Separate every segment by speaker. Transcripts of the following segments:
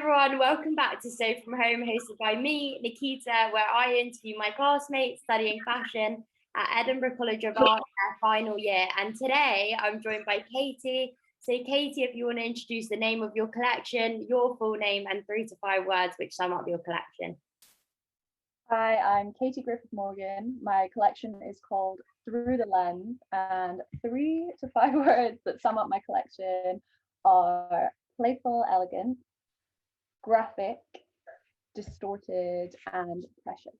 Speaker 1: everyone, welcome back to So From Home, hosted by me, Nikita, where I interview my classmates studying fashion at Edinburgh College of Art in their final year. And today I'm joined by Katie. So Katie, if you want to introduce the name of your collection, your full name, and 3 to 5 words which sum up your collection.
Speaker 2: Hi, I'm Katie Griffith Morgan. My collection is called Through the Lens, and 3 to 5 words that sum up my collection are playful, elegant, graphic, distorted, and precious.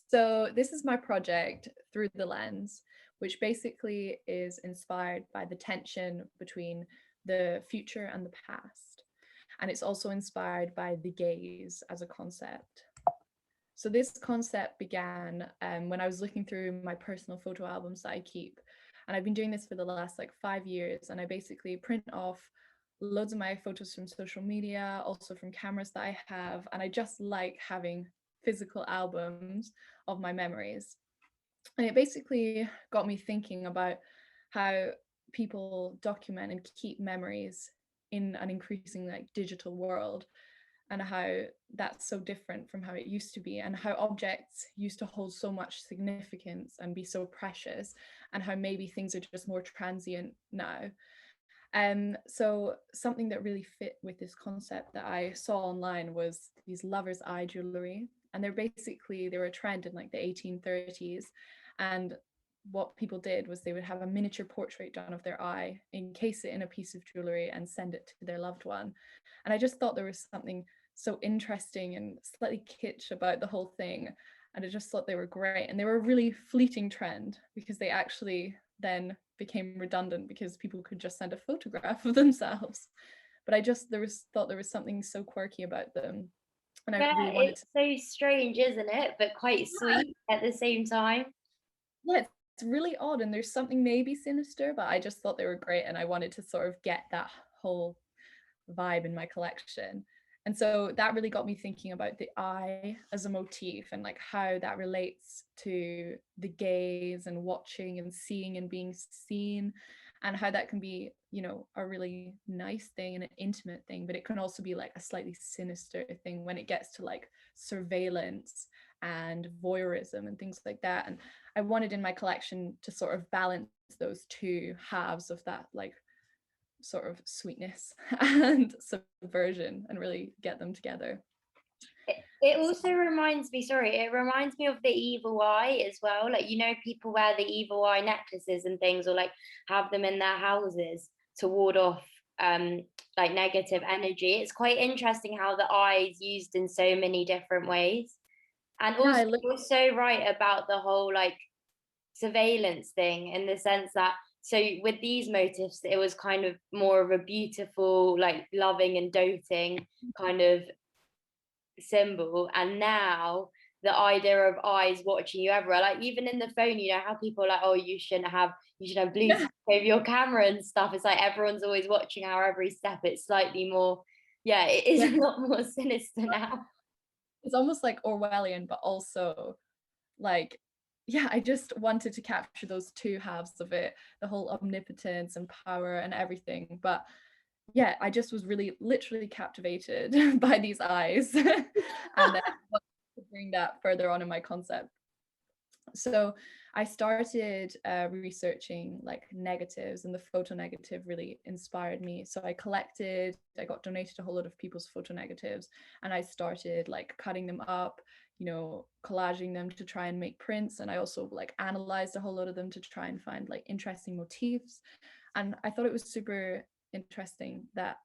Speaker 3: So this is my project, Through the Lens, which basically is inspired by the tension between the future and the past. And it's also inspired by the gaze as a concept. So this concept began when I was looking through my personal photo albums that I keep. And I've been doing this for the last 5 years. And I basically print off loads of my photos from social media, also from cameras that I have. And I just like having physical albums of my memories. And it basically got me thinking about how people document and keep memories in an increasingly digital world, and how that's so different from how it used to be, and how objects used to hold so much significance and be so precious, and how maybe things are just more transient now. So something that really fit with this concept that I saw online was these lover's eye jewelry, and they were a trend in the 1830s. And what people did was they would have a miniature portrait done of their eye, encase it in a piece of jewelry, and send it to their loved one. And I just thought there was something so interesting and slightly kitsch about the whole thing. And I just thought they were great. And they were a really fleeting trend, because they actually then became redundant because people could just send a photograph of themselves. But I just thought there was something so quirky about them. And I really wanted
Speaker 1: it's so strange, isn't it? But quite sweet at the same time.
Speaker 3: Yeah, it's really odd, and there's something maybe sinister, but I just thought they were great, and I wanted to sort of get that whole vibe in my collection. And so that really got me thinking about the eye as a motif, and how that relates to the gaze and watching and seeing and being seen, and how that can be, a really nice thing and an intimate thing, but it can also be a slightly sinister thing when it gets to surveillance and voyeurism and things like that. And I wanted in my collection to sort of balance those two halves of that sort of sweetness and subversion, and really get them together.
Speaker 1: It also reminds me, it reminds me of the evil eye as well. People wear the evil eye necklaces and things, or have them in their houses to ward off negative energy. It's quite interesting how the eye is used in so many different ways. And also, you're so right about the whole surveillance thing, in the sense that, so with these motifs, it was kind of more of a beautiful, loving and doting kind of symbol. And now the idea of eyes watching you everywhere, even in the phone, how people are oh, you should have Bluetooth over your camera and stuff. It's everyone's always watching our every step. It's slightly more, it is a lot more sinister now.
Speaker 3: It's almost Orwellian, but also I just wanted to capture those two halves of it, the whole omnipotence and power and everything. But I just was really literally captivated by these eyes, and then I wanted to bring that further on in my concept. So I started researching negatives, and the photo negative really inspired me. So I got donated a whole lot of people's photo negatives, and I started cutting them up, collaging them to try and make prints. And I also analyzed a whole lot of them to try and find interesting motifs. And I thought it was super interesting that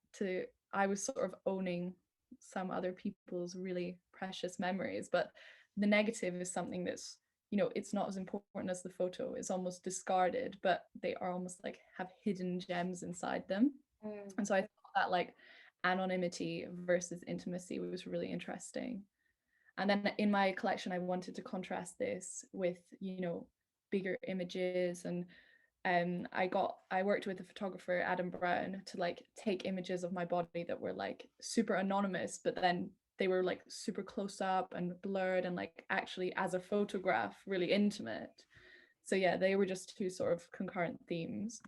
Speaker 3: I was sort of owning some other people's really precious memories, but the negative is something that's, it's not as important as the photo. It's almost discarded, but they are almost have hidden gems inside them. And so I thought that anonymity versus intimacy was really interesting. And then in my collection, I wanted to contrast this with, bigger images. And I worked with a photographer, Adam Brown, to take images of my body that were super anonymous, but then they were super close up and blurred, and actually as a photograph really intimate. So they were just two sort of concurrent themes.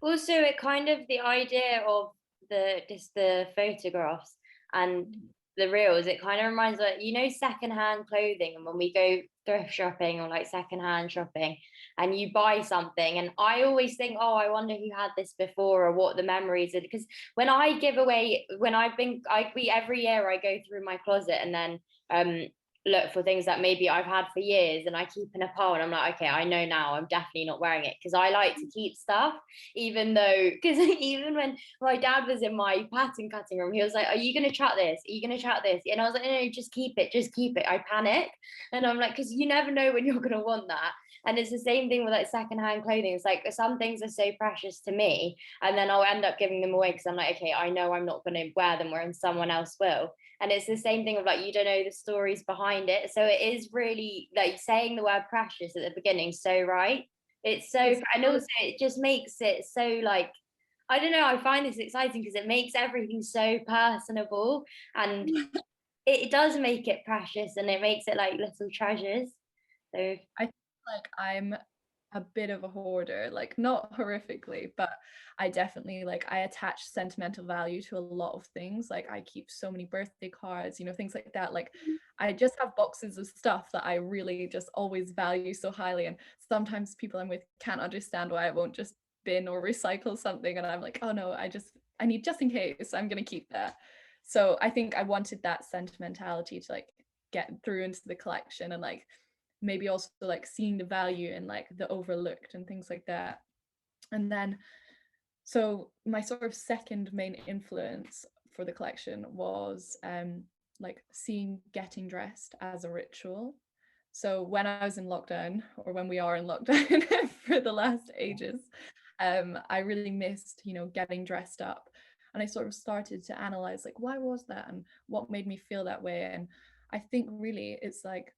Speaker 1: Also, it kind of, the idea of the photographs and the reels, it kind of reminds, like, you know, secondhand clothing, and when we go thrift shopping or like secondhand shopping and you buy something, and I always think, oh, I wonder who had this before or what the memories are, because when I give away, every year I go through my closet and then look for things that maybe I've had for years and I keep in a pile, and I'm like, okay, I know now I'm definitely not wearing it, because I like to keep stuff, because even when my dad was in my pattern cutting room, he was like, are you going to chuck this? Are you going to chuck this? And I was like, no, just keep it. I panic. And I'm like, because you never know when you're going to want that. And it's the same thing with like secondhand clothing. It's like some things are so precious to me, and then I'll end up giving them away because I'm like, okay, I know I'm not going to wear them, whereas someone else will. And it's the same thing of like, you don't know the stories behind it. So it is really like saying the word precious at the beginning. So right. It's so, and also it just makes it so like, I don't know, I find this exciting because it makes everything so personable, and it does make it precious, and it makes it like little treasures. So
Speaker 3: I feel like I'm a bit of a hoarder, like not horrifically, but I definitely like I attach sentimental value to a lot of things. Like I keep so many birthday cards, you know, things like that. Like I just have boxes of stuff that I really just always value so highly, and sometimes people I'm with can't understand why I won't just bin or recycle something, and I'm like, oh no, I need just in case, I'm gonna keep that. So I think I wanted that sentimentality to like get through into the collection, and like maybe also like seeing the value in like the overlooked and things like that. And then so my sort of second main influence for the collection was like seeing getting dressed as a ritual. So when I was in lockdown, or when we are in lockdown for the last ages, I really missed, you know, getting dressed up. And I sort of started to analyze like, why was that and what made me feel that way? And I think really it's like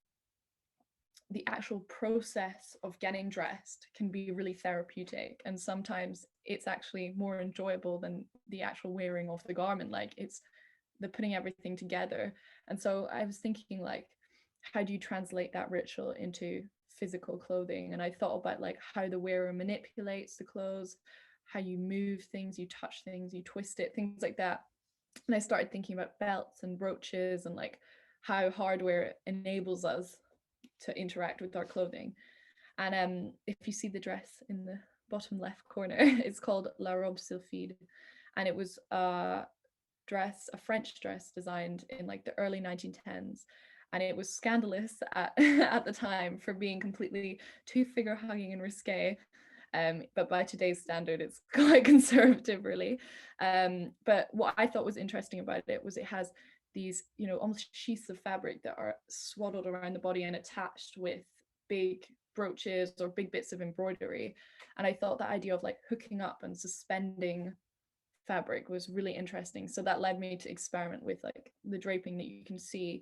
Speaker 3: the actual process of getting dressed can be really therapeutic, and sometimes it's actually more enjoyable than the actual wearing of the garment. Like it's the putting everything together. And so I was thinking like, how do you translate that ritual into physical clothing? And I thought about like how the wearer manipulates the clothes, how you move things, you touch things, you twist it, things like that. And I started thinking about belts and brooches and like how hardware enables us to interact with our clothing. And if you see the dress in the bottom left corner, it's called La Robe Sylphide, and it was a French dress designed in like the early 1910s, and it was scandalous at, at the time for being completely too figure hugging and risque. But by today's standard, it's quite conservative, really. But what I thought was interesting about it was it has these, you know, almost sheaths of fabric that are swaddled around the body and attached with big brooches or big bits of embroidery. And I thought the idea of like hooking up and suspending fabric was really interesting. So that led me to experiment with like the draping that you can see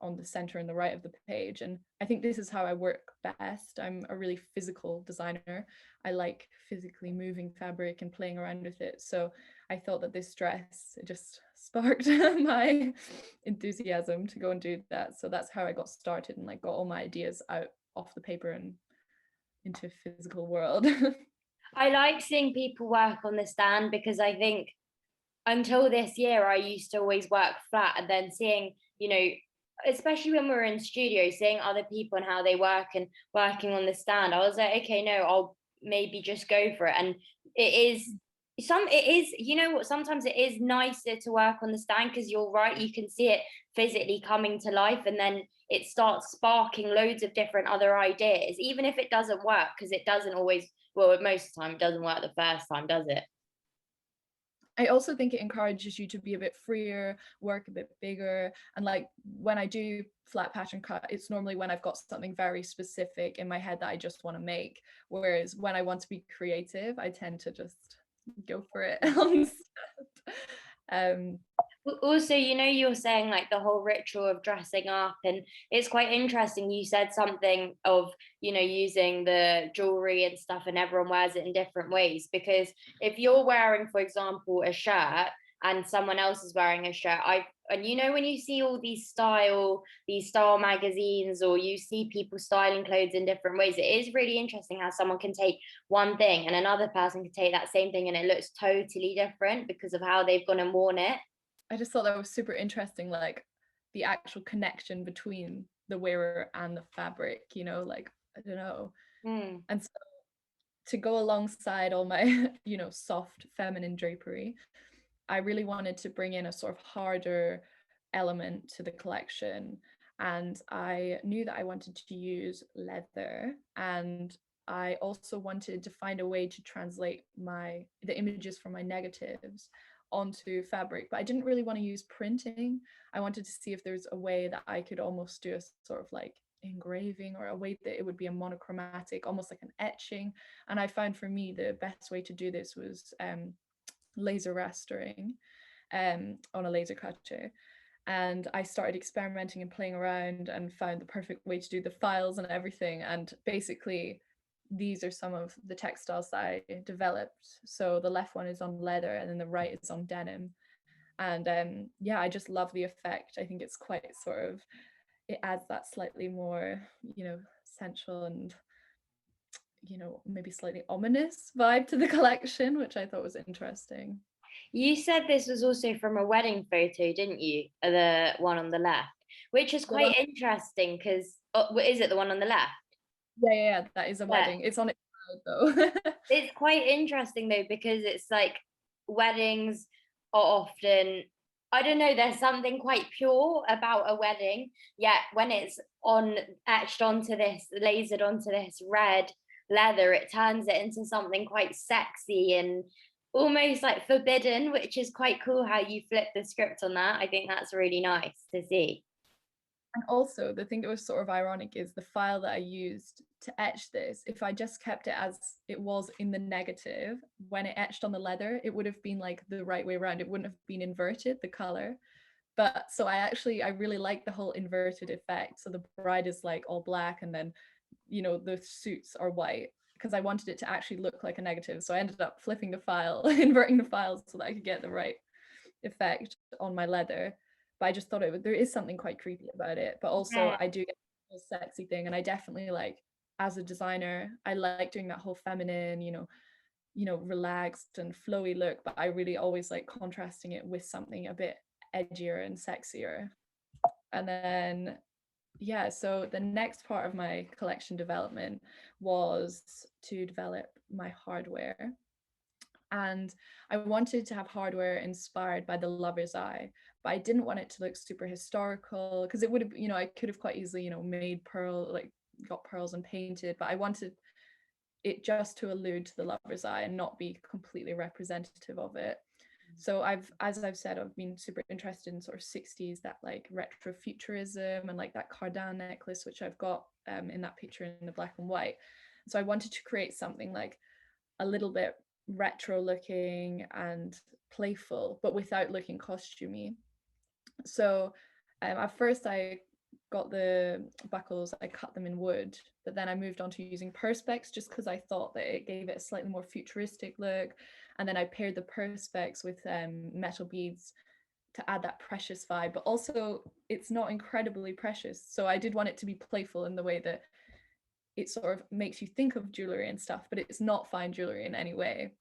Speaker 3: on the center and the right of the page. And I think this is how I work best. I'm a really physical designer. I like physically moving fabric and playing around with it. So I thought that this dress just sparked my enthusiasm to go and do that. So that's how I got started and like got all my ideas out off the paper and into physical world.
Speaker 1: I like seeing people work on the stand, because I think until this year I used to always work flat, and then seeing, you know, especially when we're in studio, seeing other people and how they work and working on the stand, I was like, okay, no, I'll maybe just go for it. And it is, you know what, sometimes it is nicer to work on the stand, because you're right, you can see it physically coming to life, and then it starts sparking loads of different other ideas, even if it doesn't work, because it doesn't always, well, most of the time it doesn't work the first time, does it?
Speaker 3: I also think it encourages you to be a bit freer, work a bit bigger. And like when I do flat pattern cut, it's normally when I've got something very specific in my head that I just want to make. Whereas when I want to be creative, I tend to just go for it.
Speaker 1: Also, you know, you're saying like the whole ritual of dressing up, and it's quite interesting. You said something of, you know, using the jewelry and stuff, and everyone wears it in different ways. Because if you're wearing, for example, a shirt, and someone else is wearing a shirt, and you know when you see all these style magazines, or you see people styling clothes in different ways, it is really interesting how someone can take one thing and another person can take that same thing and it looks totally different because of how they've gone and worn it.
Speaker 3: I just thought that was super interesting, like the actual connection between the wearer and the fabric, you know, like, I don't know. And so to go alongside all my, you know, soft feminine drapery, I really wanted to bring in a sort of harder element to the collection. And I knew that I wanted to use leather, and I also wanted to find a way to translate the images from my negatives onto fabric, but I didn't really want to use printing. I wanted to see if there's a way that I could almost do a sort of like engraving, or a way that it would be a monochromatic, almost like an etching. And I found for me the best way to do this was laser rastering on a laser cutter. And I started experimenting and playing around and found the perfect way to do the files and everything. And basically, these are some of the textiles that I developed. So the left one is on leather and then the right is on denim. And yeah, I just love the effect. I think it's quite sort of, it adds that slightly more, you know, sensual and, you know, maybe slightly ominous vibe to the collection, which I thought was interesting.
Speaker 1: You said this was also from a wedding photo, didn't you? The one on the left, which is quite interesting because, is it the one on the left?
Speaker 3: Yeah, that is a wedding. It's on its side though.
Speaker 1: It's quite interesting though, because it's like weddings are often, I don't know, there's something quite pure about a wedding, yet when it's etched onto this, lasered onto this red leather, it turns it into something quite sexy and almost like forbidden, which is quite cool how you flip the script on that. I think that's really nice to see.
Speaker 3: And also, the thing that was sort of ironic is the file that I used to etch this, if I just kept it as it was in the negative, when it etched on the leather, it would have been like the right way around. It wouldn't have been inverted, the color. But so I really like the whole inverted effect. So the bride is like all black and then, you know, the suits are white, because I wanted it to actually look like a negative. So I ended up flipping the file, inverting the files so that I could get the right effect on my leather. But I just thought there is something quite creepy about it. But also I do get a sexy thing, and I definitely like, as a designer, I like doing that whole feminine, you know, relaxed and flowy look, but I really always like contrasting it with something a bit edgier and sexier. And then yeah, so the next part of my collection development was to develop my hardware. And I wanted to have hardware inspired by the lover's eye, but I didn't want it to look super historical, because it would have, you know, I could have quite easily, you know, got pearls and painted, but I wanted it just to allude to the lover's eye and not be completely representative of it. So as I've said, I've been super interested in sort of 60s, that like retrofuturism, and like that cardan necklace, which I've got in that picture in the black and white. So I wanted to create something like a little bit retro looking and playful, but without looking costumey. So at first I got the buckles, I cut them in wood, but then I moved on to using perspex just because I thought that it gave it a slightly more futuristic look. And then I paired the perspex with metal beads to add that precious vibe, but also it's not incredibly precious. So I did want it to be playful in the way that it sort of makes you think of jewelry and stuff, but it's not fine jewelry in any way.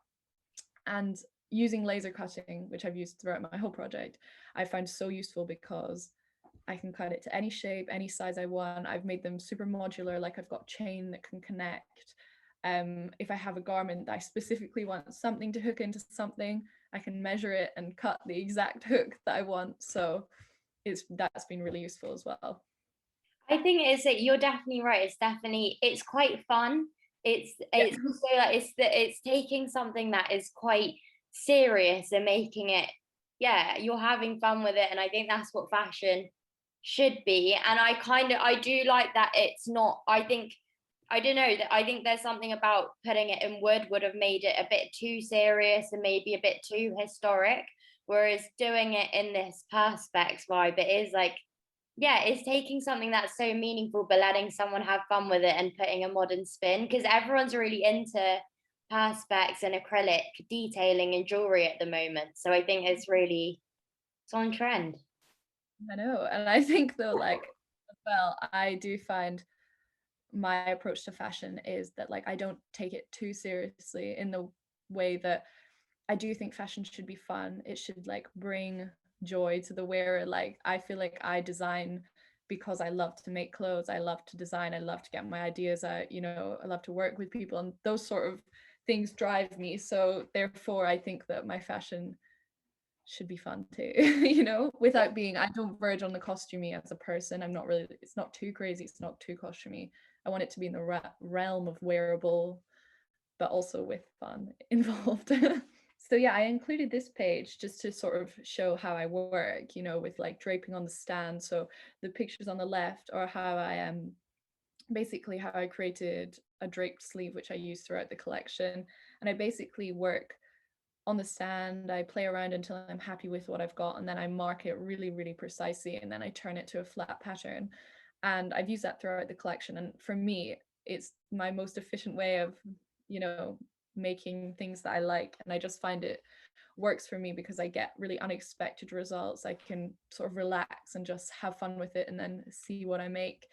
Speaker 3: And using laser cutting, which I've used throughout my whole project, I find so useful because I can cut it to any shape, any size I want. I've made them super modular, like I've got chain that can connect. If I have a garment that I specifically want something to hook into something, I can measure it and cut the exact hook that I want. So that's been really useful as well.
Speaker 1: I think you're definitely right. It's quite fun. It's also like it's taking something that is quite serious and making it, yeah, you're having fun with it. And I think that's what fashion should be. And I do like that it's not, I don't know, that I think there's something about putting it in would have made it a bit too serious and maybe a bit too historic. Whereas doing it in this perspex vibe, it is like, yeah, it's taking something that's so meaningful, but letting someone have fun with it and putting a modern spin, because everyone's really into perspex and acrylic detailing in jewelry at the moment. So I think it's on trend.
Speaker 3: I know. And I think though, like, as well, I do find my approach to fashion is that like I don't take it too seriously, in the way that I do think fashion should be fun. It should like bring joy to the wearer. Like I feel like I design because I love to make clothes. I love to design. I love to get my ideas out. You know, I love to work with people, and those sort of things drive me. So therefore, I think that my fashion should be fun too. You know, without being, I don't verge on the costumey as a person. I'm not really, it's not too crazy. It's not too costumey. I want it to be in the realm of wearable, but also with fun involved. So yeah, I included this page just to sort of show how I work, you know, with like draping on the stand. So the pictures on the left are how I am, basically how I created a draped sleeve, which I use throughout the collection. And I basically work on the stand, I play around until I'm happy with what I've got, and then I mark it really, really precisely, and then I turn it to a flat pattern. And I've used that throughout the collection. And for me, it's my most efficient way of, you know, making things that I like. And I just find it works for me because I get really unexpected results. I can sort of relax and just have fun with it and then see what I make.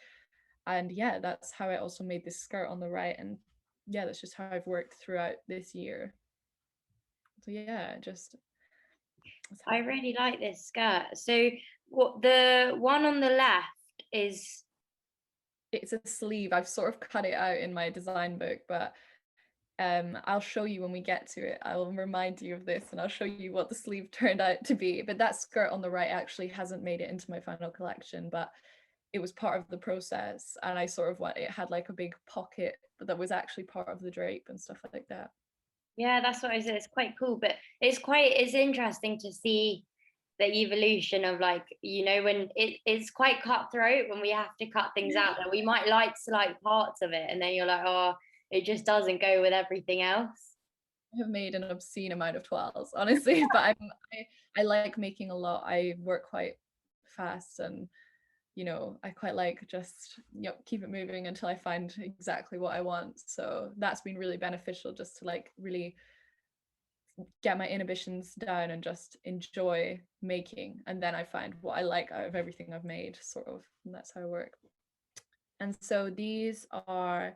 Speaker 3: And yeah, that's how I also made this skirt on the right. And yeah, that's just how I've worked throughout this year. So yeah, just
Speaker 1: I really like this skirt. So what the one on the left is?
Speaker 3: it's a sleeve. I've sort of cut it out in my design book, but I'll show you when we get to it. I'll remind you of this and I'll show you what the sleeve turned out to be. But that skirt on the right actually hasn't made it into my final collection, but it was part of the process. And I sort of it had like a big pocket that was actually part of the drape and stuff like that.
Speaker 1: Yeah, that's what I said. It's quite cool, but it's interesting to see the evolution of, like, you know, when it's quite cutthroat when we have to cut things out that we might like slight parts of it, and then you're like, oh, it just doesn't go with everything else.
Speaker 3: I have made an obscene amount of twirls, honestly, but I like making a lot. I work quite fast, and you know, I quite like just keep it moving until I find exactly what I want. So that's been really beneficial, just to like really get my inhibitions down and just enjoy making, and then I find what I like out of everything I've made, sort of, and that's how I work. And so these are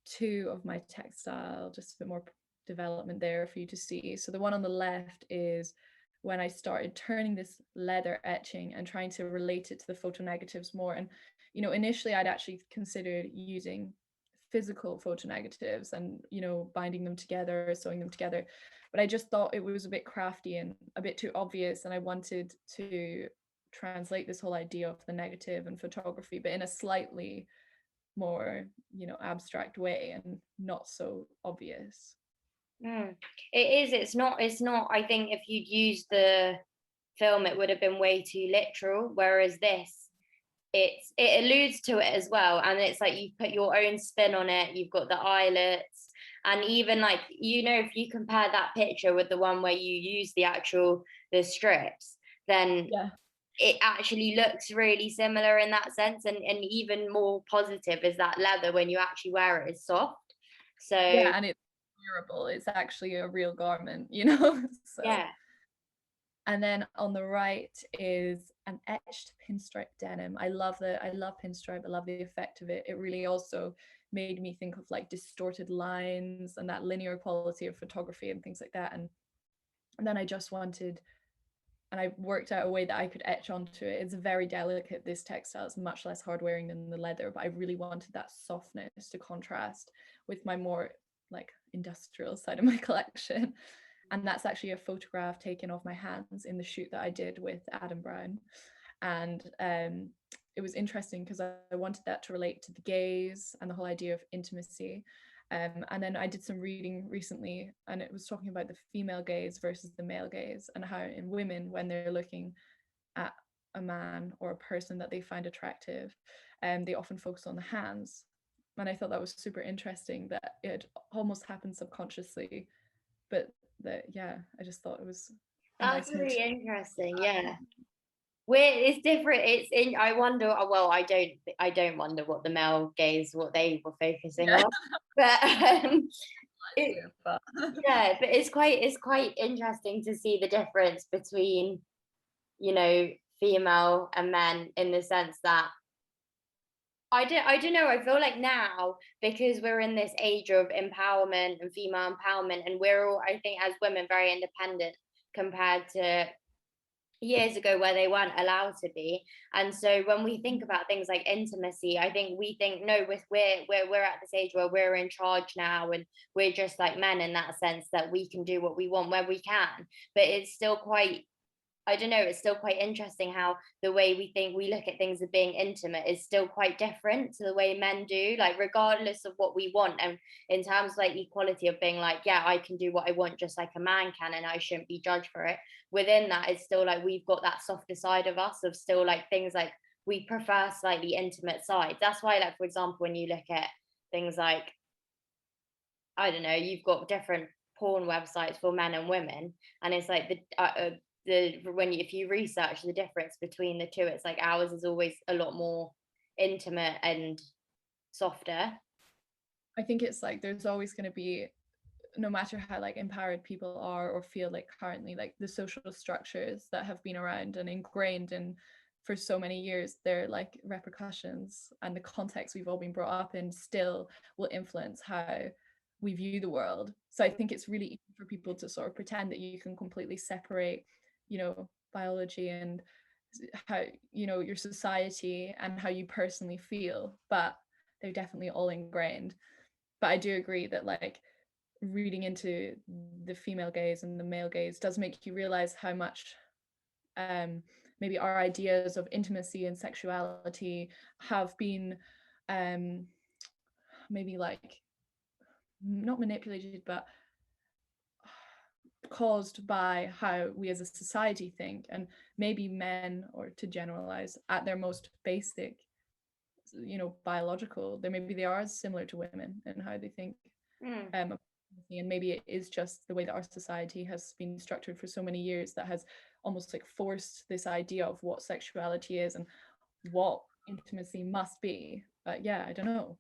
Speaker 3: two of my textile, just a bit more development there for you to see. So the one on the left is when I started turning this leather etching and trying to relate it to the photo negatives more. And you know, initially I'd actually considered using physical photo negatives and, you know, binding them together, sewing them together, but I just thought it was a bit crafty and a bit too obvious, and I wanted to translate this whole idea of the negative and photography, but in a slightly more, you know, abstract way and not so obvious.
Speaker 1: It is. It's not. I think if you'd used the film, it would have been way too literal. Whereas this, it alludes to it as well, and it's like you put your own spin on it. You've got the eyelets, and even like, you know, if you compare that picture with the one where you use the strips, then
Speaker 3: Yeah.
Speaker 1: it actually looks really similar in that sense, and even more positive is that leather when you actually wear it is soft. So
Speaker 3: Yeah, and it's wearable. It's actually a real garment, you know. So
Speaker 1: yeah.
Speaker 3: and then on the right is an etched pinstripe denim. I love pinstripe. I love the effect of it. It really also made me think of like distorted lines and that linear quality of photography and things like that. And then I just wanted, and I worked out a way that I could etch onto it. It's very delicate, this textile. It's much less hard wearing than the leather, but I really wanted that softness to contrast with my more like industrial side of my collection. And that's actually a photograph taken of my hands in the shoot that I did with Adam Brown. And it was interesting because I wanted that to relate to the gaze and the whole idea of intimacy. And then I did some reading recently, and it was talking about the female gaze versus the male gaze, and how in women, when they're looking at a man or a person that they find attractive, they often focus on the hands. And I thought that was super interesting, that it almost happens subconsciously, but that, yeah, I just thought it was
Speaker 1: That's
Speaker 3: nice
Speaker 1: really interesting. Yeah. It's different. It's in. I wonder. Well, I don't wonder what the male gaze, what they were focusing
Speaker 3: Yeah.
Speaker 1: on, but it,
Speaker 3: but
Speaker 1: yeah, but it's quite interesting to see the difference between, you know, female and men, in the sense that I don't know, I feel like now, because we're in this age of empowerment and female empowerment, and we're all, I think, as women, very independent compared to years ago where they weren't allowed to be. And so when we think about things like intimacy, I think we think, no, we're at this age where we're in charge now, and we're just like men in that sense, that we can do what we want where we can. But it's still quite, I don't know, it's still quite interesting how the way we look at things as being intimate is still quite different to the way men do, like regardless of what we want. And in terms of like equality, of being like, yeah, I can do what I want just like a man can, and I shouldn't be judged for it. Within that, it's still like we've got that softer side of us, of still like things like we prefer slightly intimate sides. That's why, like, for example, when you look at things like, I don't know, you've got different porn websites for men and women, and it's like the when you, if you research the difference between the two, it's like ours is always a lot more intimate and softer.
Speaker 3: I think it's like there's always going to be, no matter how like empowered people are or feel like currently, like the social structures that have been around and ingrained in for so many years, they're like repercussions, and the context we've all been brought up in still will influence how we view the world. So I think it's really easy for people to sort of pretend that you can completely separate, you know, biology and how, you know, your society and how you personally feel, but they're definitely all ingrained. But I do agree that like reading into the female gaze and the male gaze does make you realize how much maybe our ideas of intimacy and sexuality have been maybe like not manipulated, but caused by how we as a society think. And maybe men, or to generalize, at their most basic, you know, biological, they are similar to women in how they think. And maybe it is just the way that our society has been structured for so many years that has almost like forced this idea of what sexuality is and what intimacy must be. But yeah, I don't know.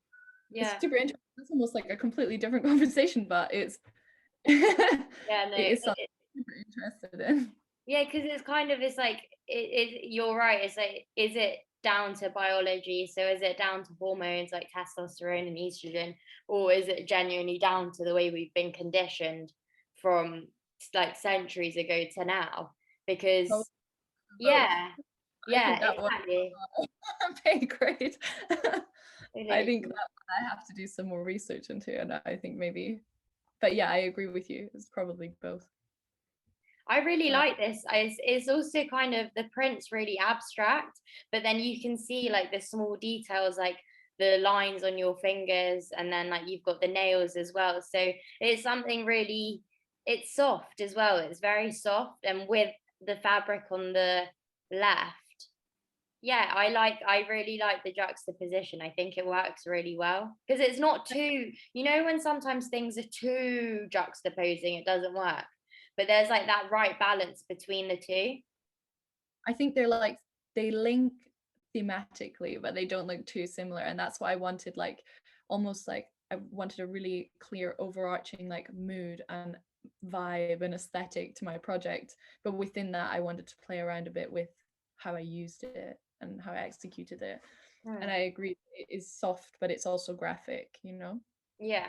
Speaker 1: Yeah,
Speaker 3: it's super interesting. It's almost like a completely different conversation, but it's
Speaker 1: yeah, no,
Speaker 3: it is something I'm super interested in.
Speaker 1: yeah, because it's kind of, it's like you're right, it's like, is it down to biology, so is it down to hormones like testosterone and estrogen, or is it genuinely down to the way we've been conditioned from like centuries ago to now? Because
Speaker 3: Both.
Speaker 1: yeah,
Speaker 3: I
Speaker 1: yeah,
Speaker 3: think that was
Speaker 1: exactly.
Speaker 3: pay grade. I think
Speaker 1: Literally.
Speaker 3: that I have to do some more research into, and I think maybe, but yeah, I agree with you. It's probably both.
Speaker 1: I really
Speaker 3: But
Speaker 1: like this. It's also kind of, the print's really abstract, but then you can see like the small details, like the lines on your fingers, and then like you've got the nails as well. So it's something really, it's soft as well. It's very soft, and with the fabric on the left, yeah, I really like the juxtaposition. I think it works really well because it's not too, you know, when sometimes things are too juxtaposing, it doesn't work. But there's like that right balance between the two.
Speaker 3: I think they're like, they link thematically, but they don't look too similar. And that's why I wanted like almost like I wanted a really clear overarching like mood and vibe and aesthetic to my project. But within that, I wanted to play around a bit with how I used it and how I executed it. And I agree, it is soft, but it's also graphic, you know?
Speaker 1: Yeah.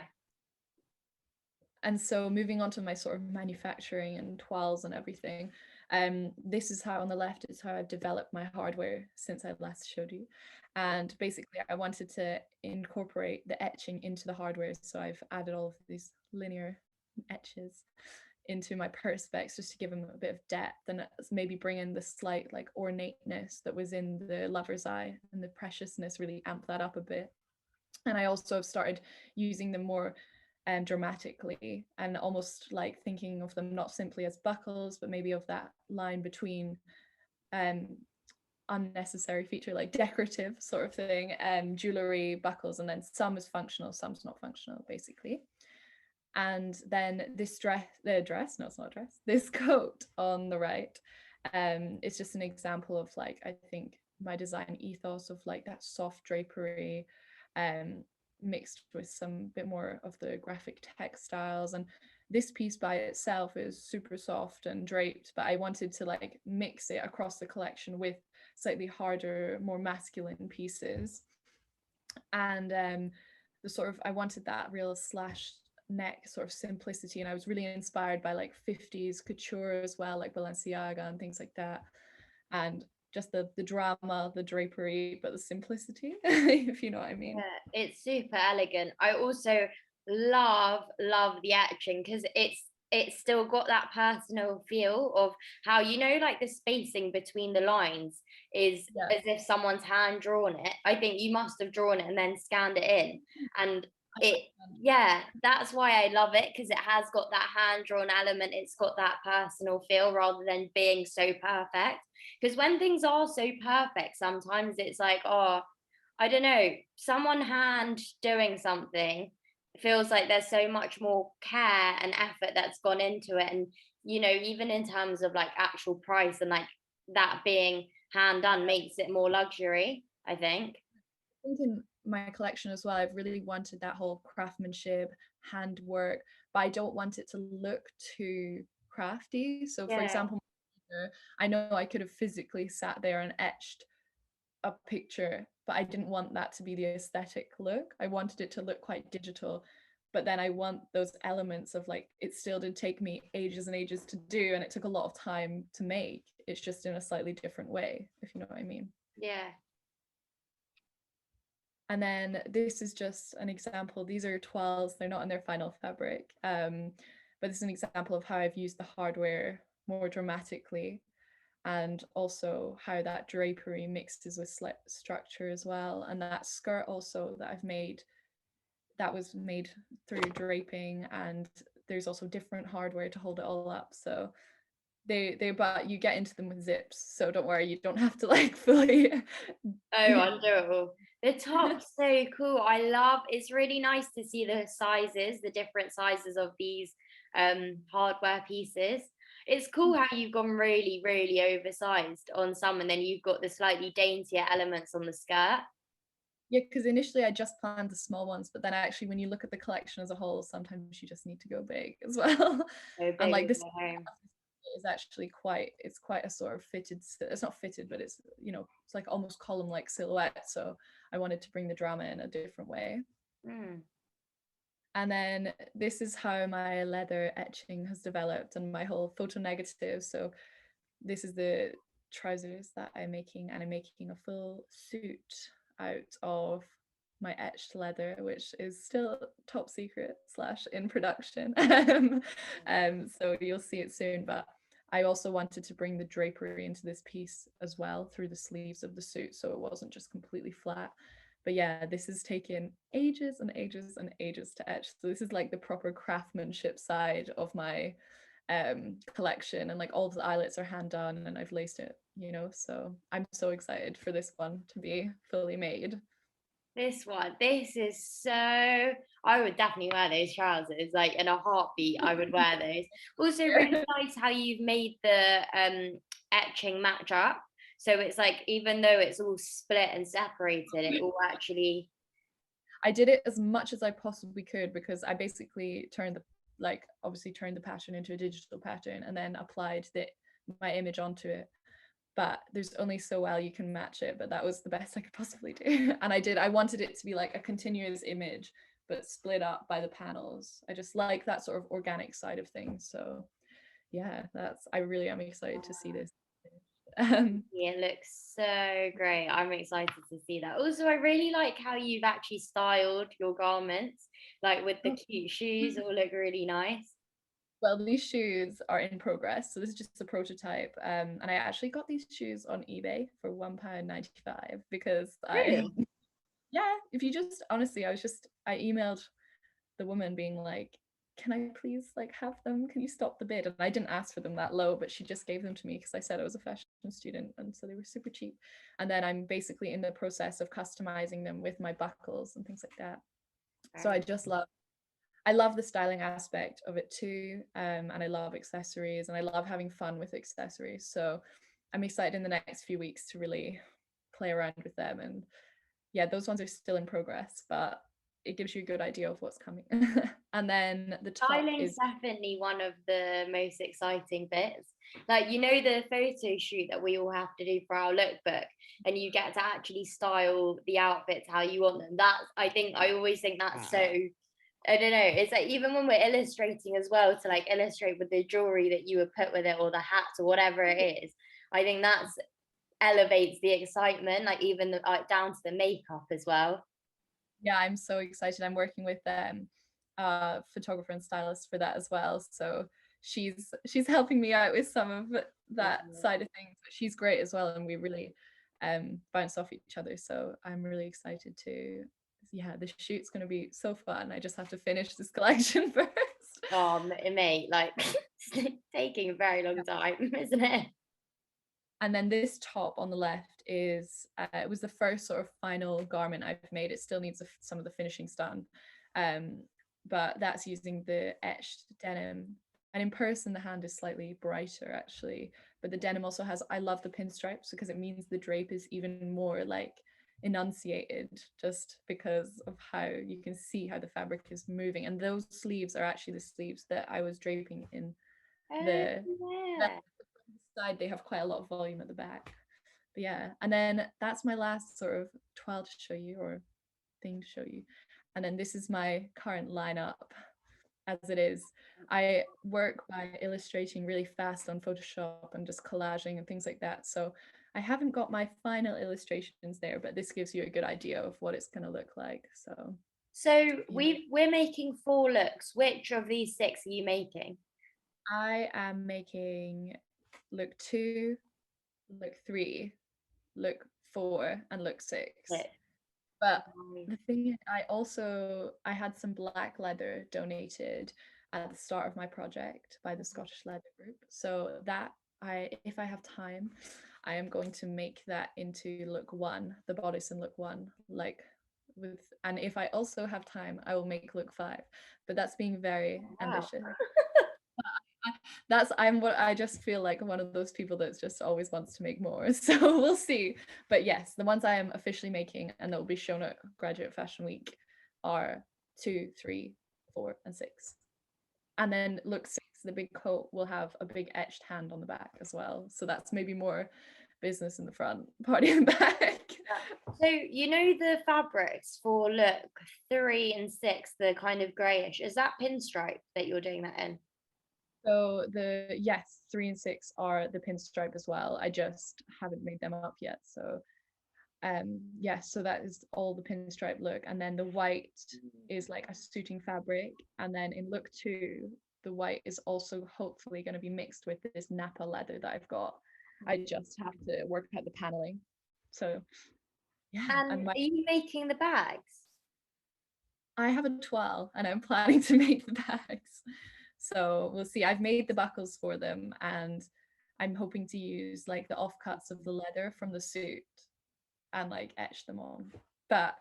Speaker 3: And so moving on to my sort of manufacturing and toiles and everything, this is how, on the left is how I've developed my hardware since I last showed you. And basically I wanted to incorporate the etching into the hardware. So I've added all of these linear etches into my perspex just to give them a bit of depth and maybe bring in the slight like ornateness that was in the lover's eye, and the preciousness really amp that up a bit. And I also have started using them more dramatically, and almost like thinking of them not simply as buckles, but maybe of that line between unnecessary feature, like decorative sort of thing, jewelry, buckles, and then some is functional, some's not functional, basically. And then this dress, no, it's not a dress, this coat on the right, it's just an example of like, I think my design ethos of like that soft drapery, mixed with some bit more of the graphic textiles. And this piece by itself is super soft and draped, but I wanted to like mix it across the collection with slightly harder, more masculine pieces. And the sort of, I wanted that real slash neck sort of simplicity, and I was really inspired by like 50s couture as well, like Balenciaga and things like that, and just the drama, the drapery, but the simplicity, if you know what I mean.
Speaker 1: Yeah, it's super elegant. I also love the etching because it's still got that personal feel of how, you know, like the spacing between the lines is
Speaker 3: Yeah.
Speaker 1: as if someone's hand drawn it. I think you must have drawn it and then scanned it in. And it, yeah, that's why I love it, because it has got that hand drawn element. It's got that personal feel rather than being so perfect. Because when things are so perfect, sometimes it's like, oh, I don't know, someone hand doing something feels like there's so much more care and effort that's gone into it. And, you know, even in terms of like actual price and like that being hand done makes it more luxury, I think.
Speaker 3: I think in my collection as well, I've really wanted that whole craftsmanship, handwork, but I don't want it to look too crafty. So, for
Speaker 1: Yeah.
Speaker 3: example, I know I could have physically sat there and etched a picture, but I didn't want that to be the aesthetic look. I wanted it to look quite digital, but then I want those elements of like, it still did take me ages and ages to do, and it took a lot of time to make. It's just in a slightly different way, if you know what I mean.
Speaker 1: Yeah.
Speaker 3: And then this is just an example. These are toiles, they're not in their final fabric, but this is an example of how I've used the hardware more dramatically, and also how that drapery mixes with structure as well. And that skirt also that I've made, that was made through draping, and there's also different hardware to hold it all up. So they but you get into them with zips, so don't worry, you don't have to like fully
Speaker 1: Undo it all. The top's so cool. I love, it's really nice to see the sizes, the different sizes of these hardware pieces. It's cool how you've gone really, really oversized on some, and then you've got the slightly daintier elements on the skirt.
Speaker 3: Yeah, because initially I just planned the small ones, but then actually when you look at the collection as a whole, sometimes you just need to go big as well.
Speaker 1: So
Speaker 3: And like
Speaker 1: big
Speaker 3: this
Speaker 1: at home.
Speaker 3: is actually quite, it's quite a sort of fitted, it's not fitted, but it's, you know, it's like almost column-like silhouette. So I wanted to bring the drama in a different way.
Speaker 1: Mm.
Speaker 3: And then this is how my leather etching has developed and my whole photo negative. So this is the trousers that I'm making, and I'm making a full suit out of my etched leather, which is still top secret / in production. So you'll see it soon, but I also wanted to bring the drapery into this piece as well through the sleeves of the suit, so it wasn't just completely flat. But yeah, this has taken ages and ages and ages to etch. So this is like the proper craftsmanship side of my collection, and like all the eyelets are hand done and I've laced it, you know, so I'm so excited for this one to be fully made.
Speaker 1: This one, this is so, I would definitely wear those trousers, like in a heartbeat, I would wear those. Also really nice how you've made the etching match up. So it's like, even though it's all split and separated, it all actually.
Speaker 3: I did it as much as I possibly could, because I basically turned the, like obviously turned the pattern into a digital pattern and then applied my image onto it. But there's only so well you can match it, but that was the best I could possibly do. And I wanted it to be like a continuous image, but split up by the panels. I just like that sort of organic side of things. So yeah, I really am excited to see this.
Speaker 1: Yeah, it looks so great. I'm excited to see that. Also, I really like how you've actually styled your garments, like with the cute shoes, all look really nice.
Speaker 3: Well, these shoes are in progress, so this is just a prototype. And I actually got these shoes on eBay for £1.95 because
Speaker 1: Really?
Speaker 3: yeah, if you just honestly, I emailed the woman being like, can I please like have them? Can you stop the bid? And I didn't ask for them that low, but she just gave them to me because I said I was a fashion student, and so they were super cheap. And then I'm basically in the process of customizing them with my buckles and things like that. So I love the styling aspect of it too, and I love accessories, and I love having fun with accessories. So I'm excited in the next few weeks to really play around with them. And yeah, those ones are still in progress, but it gives you a good idea of what's coming. And then the top
Speaker 1: Styling's
Speaker 3: is
Speaker 1: definitely one of the most exciting bits. Like, you know, the photo shoot that we all have to do for our lookbook, and you get to actually style the outfits how you want them. That's, I always think that's so, I don't know, it's like even when we're illustrating as well, to like illustrate with the jewelry that you would put with it, or the hats or whatever it is, I think that's elevates the excitement, like even the, down to the makeup as well.
Speaker 3: yeah, I'm so excited. I'm working with a photographer and stylist for that as well. So she's helping me out with some of that side of things. But she's great as well, and we really bounce off each other. So I'm really excited to, yeah, the shoot's going to be so fun. I just have to finish this collection first.
Speaker 1: Oh, mate, like it's taking a very long time, isn't it?
Speaker 3: And then this top on the left is, it was the first sort of final garment I've made. It still needs some of the finishings done. But that's using the etched denim. And in person, the hand is slightly brighter actually. But the denim also has, I love the pinstripes because it means the drape is even more like enunciated, just because of how you can see how the fabric is moving. And those sleeves are actually the sleeves that I was draping in the side. They have quite a lot of volume at the back. But yeah, and then that's my last sort of twirl to show you, or thing to show you. And then this is my current lineup as it is. I work by illustrating really fast on Photoshop and just collaging and things like that. So I haven't got my final illustrations there, but this gives you a good idea of what it's going to look like. So
Speaker 1: we're making 4 looks. Which of these 6 are you making?
Speaker 3: I am making look 2, look 3, look 4, and look 6. But the thing is, I had some black leather donated at the start of my project by the Scottish Leather Group. So that if I have time, I am going to make that into look 1, the bodice in look 1, like with, and if I also have time, I will make look 5. But that's being very ambitious. I just feel like one of those people that just always wants to make more. So we'll see. But yes, the ones I am officially making and that will be shown at Graduate Fashion Week are 2, 3, 4, and 6. And then look 6, the big coat, will have a big etched hand on the back as well. So that's maybe more business in the front, party in the back.
Speaker 1: So you know the fabrics for look 3 and 6, the kind of greyish, is that pinstripe that you're doing that in?
Speaker 3: So yes, 3 and 6 are the pinstripe as well. I just haven't made them up yet. So yes, so that is all the pinstripe look. And then the white is like a suiting fabric. And then in look 2, the white is also hopefully going to be mixed with this Napa leather that I've got. I just have to work out the paneling. So yeah.
Speaker 1: And are you making the bags?
Speaker 3: I have a twirl and I'm planning to make the bags. So we'll see. I've made the buckles for them and I'm hoping to use like the offcuts of the leather from the suit and like etch them on. But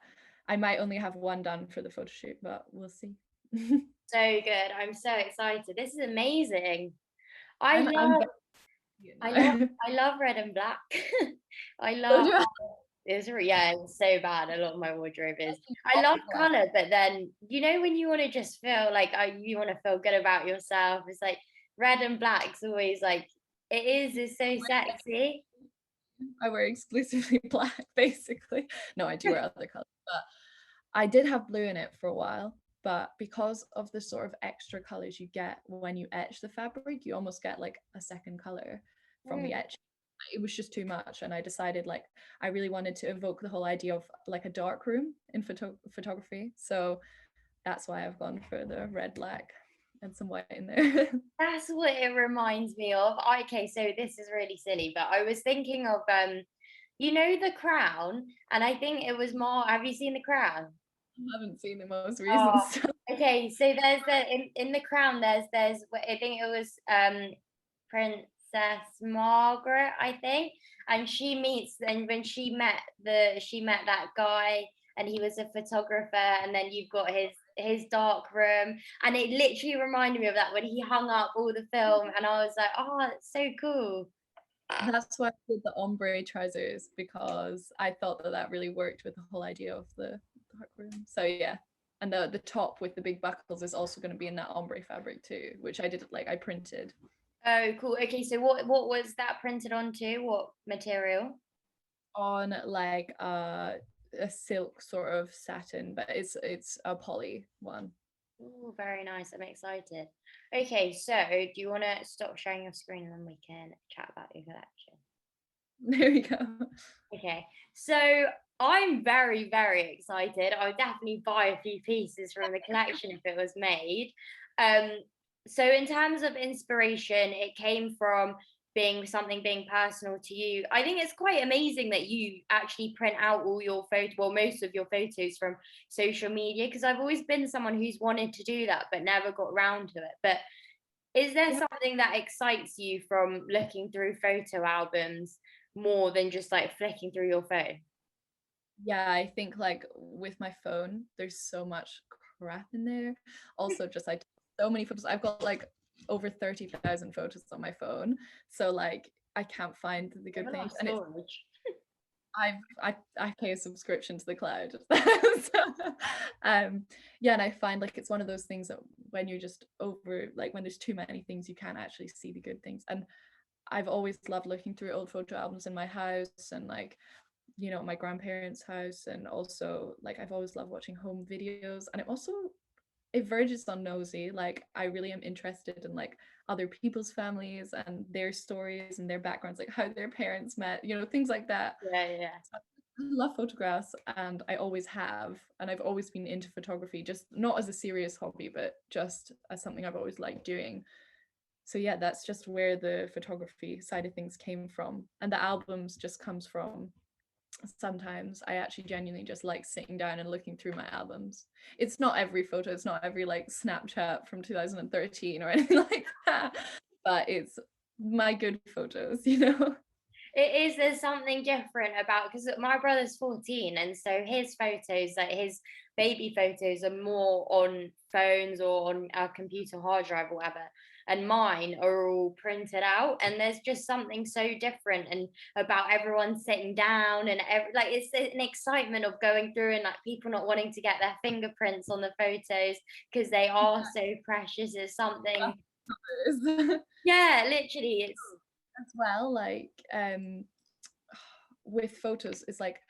Speaker 3: I might only have one done for the photo shoot, but we'll see.
Speaker 1: So good. I'm so excited. This is amazing. I love red and black. I love it's so bad. A lot of my wardrobe is. I love color, but then you know when you want to just feel like you want to feel good about yourself. It's like red and black's always like it's so sexy.
Speaker 3: I wear exclusively black, basically. No, I do wear other colors, but I did have blue in it for a while. But because of the sort of extra colors you get when you etch the fabric, you almost get like a second color from the etch. It was just too much, and I decided like I really wanted to evoke the whole idea of like a dark room in photography. So that's why I've gone for the red, black, and some white in there.
Speaker 1: That's what it reminds me of. Okay, so this is really silly, but I was thinking of you know The Crown, and I think it was more. Have you seen The Crown?
Speaker 3: I haven't seen the most recent stuff.
Speaker 1: Okay, so there's in The Crown. There's I think it was Princess Margaret, I think, and when she met that guy, and he was a photographer, and then you've got his dark room, and it literally reminded me of that when he hung up all the film, and I was like, oh, that's so cool.
Speaker 3: That's why I did the ombre trousers, because I thought that really worked with the whole idea of the dark room. So yeah. And the top with the big buckles is also going to be in that ombre fabric too, which I did, like I printed.
Speaker 1: Oh, cool. Okay, so what was that printed onto? What material?
Speaker 3: On like a silk sort of satin, but it's a poly one.
Speaker 1: Oh, very nice. I'm excited. Okay, so do you want to stop sharing your screen and then we can chat about your collection?
Speaker 3: There we go.
Speaker 1: Okay, so I'm very, very excited. I would definitely buy a few pieces from the collection if it was made. Um, so in terms of inspiration, it came from being personal to you. I think it's quite amazing that you actually print out all your most of your photos from social media, because I've always been someone who's wanted to do that but never got around to it. But is there something that excites you from looking through photo albums more than just like flicking through your phone?
Speaker 3: Yeah, I think like with my phone, there's so much crap in there. Also, just like so many photos. I've got like over 30,000 photos on my phone. So like I can't find the good things. And it's
Speaker 1: Storage.
Speaker 3: I pay a subscription to the cloud. So, yeah, and I find like it's one of those things that when you're just over, like when there's too many things, you can't actually see the good things. And I've always loved looking through old photo albums in my house and like, you know, my grandparents' house, and also like I've always loved watching home videos. And it verges on nosy. Like I really am interested in like other people's families and their stories and their backgrounds, like how their parents met, you know, things like that.
Speaker 1: Yeah.
Speaker 3: So I love photographs, and I always have, and I've always been into photography, just not as a serious hobby, but just as something I've always liked doing. So yeah, that's just where the photography side of things came from. And the albums just comes from, sometimes I actually genuinely just like sitting down and looking through my albums. It's not every photo, it's not every like Snapchat from 2013 or anything like that, but it's my good photos, you know.
Speaker 1: It is, there's something different about, because my brother's 14, and so his photos, like his baby photos, are more on phones or on a computer hard drive or whatever, and mine are all printed out. And there's just something so different and about everyone sitting down and like it's an excitement of going through, and like people not wanting to get their fingerprints on the photos because they are so precious. Is something, yeah, literally it's
Speaker 3: As well, like with photos, it's like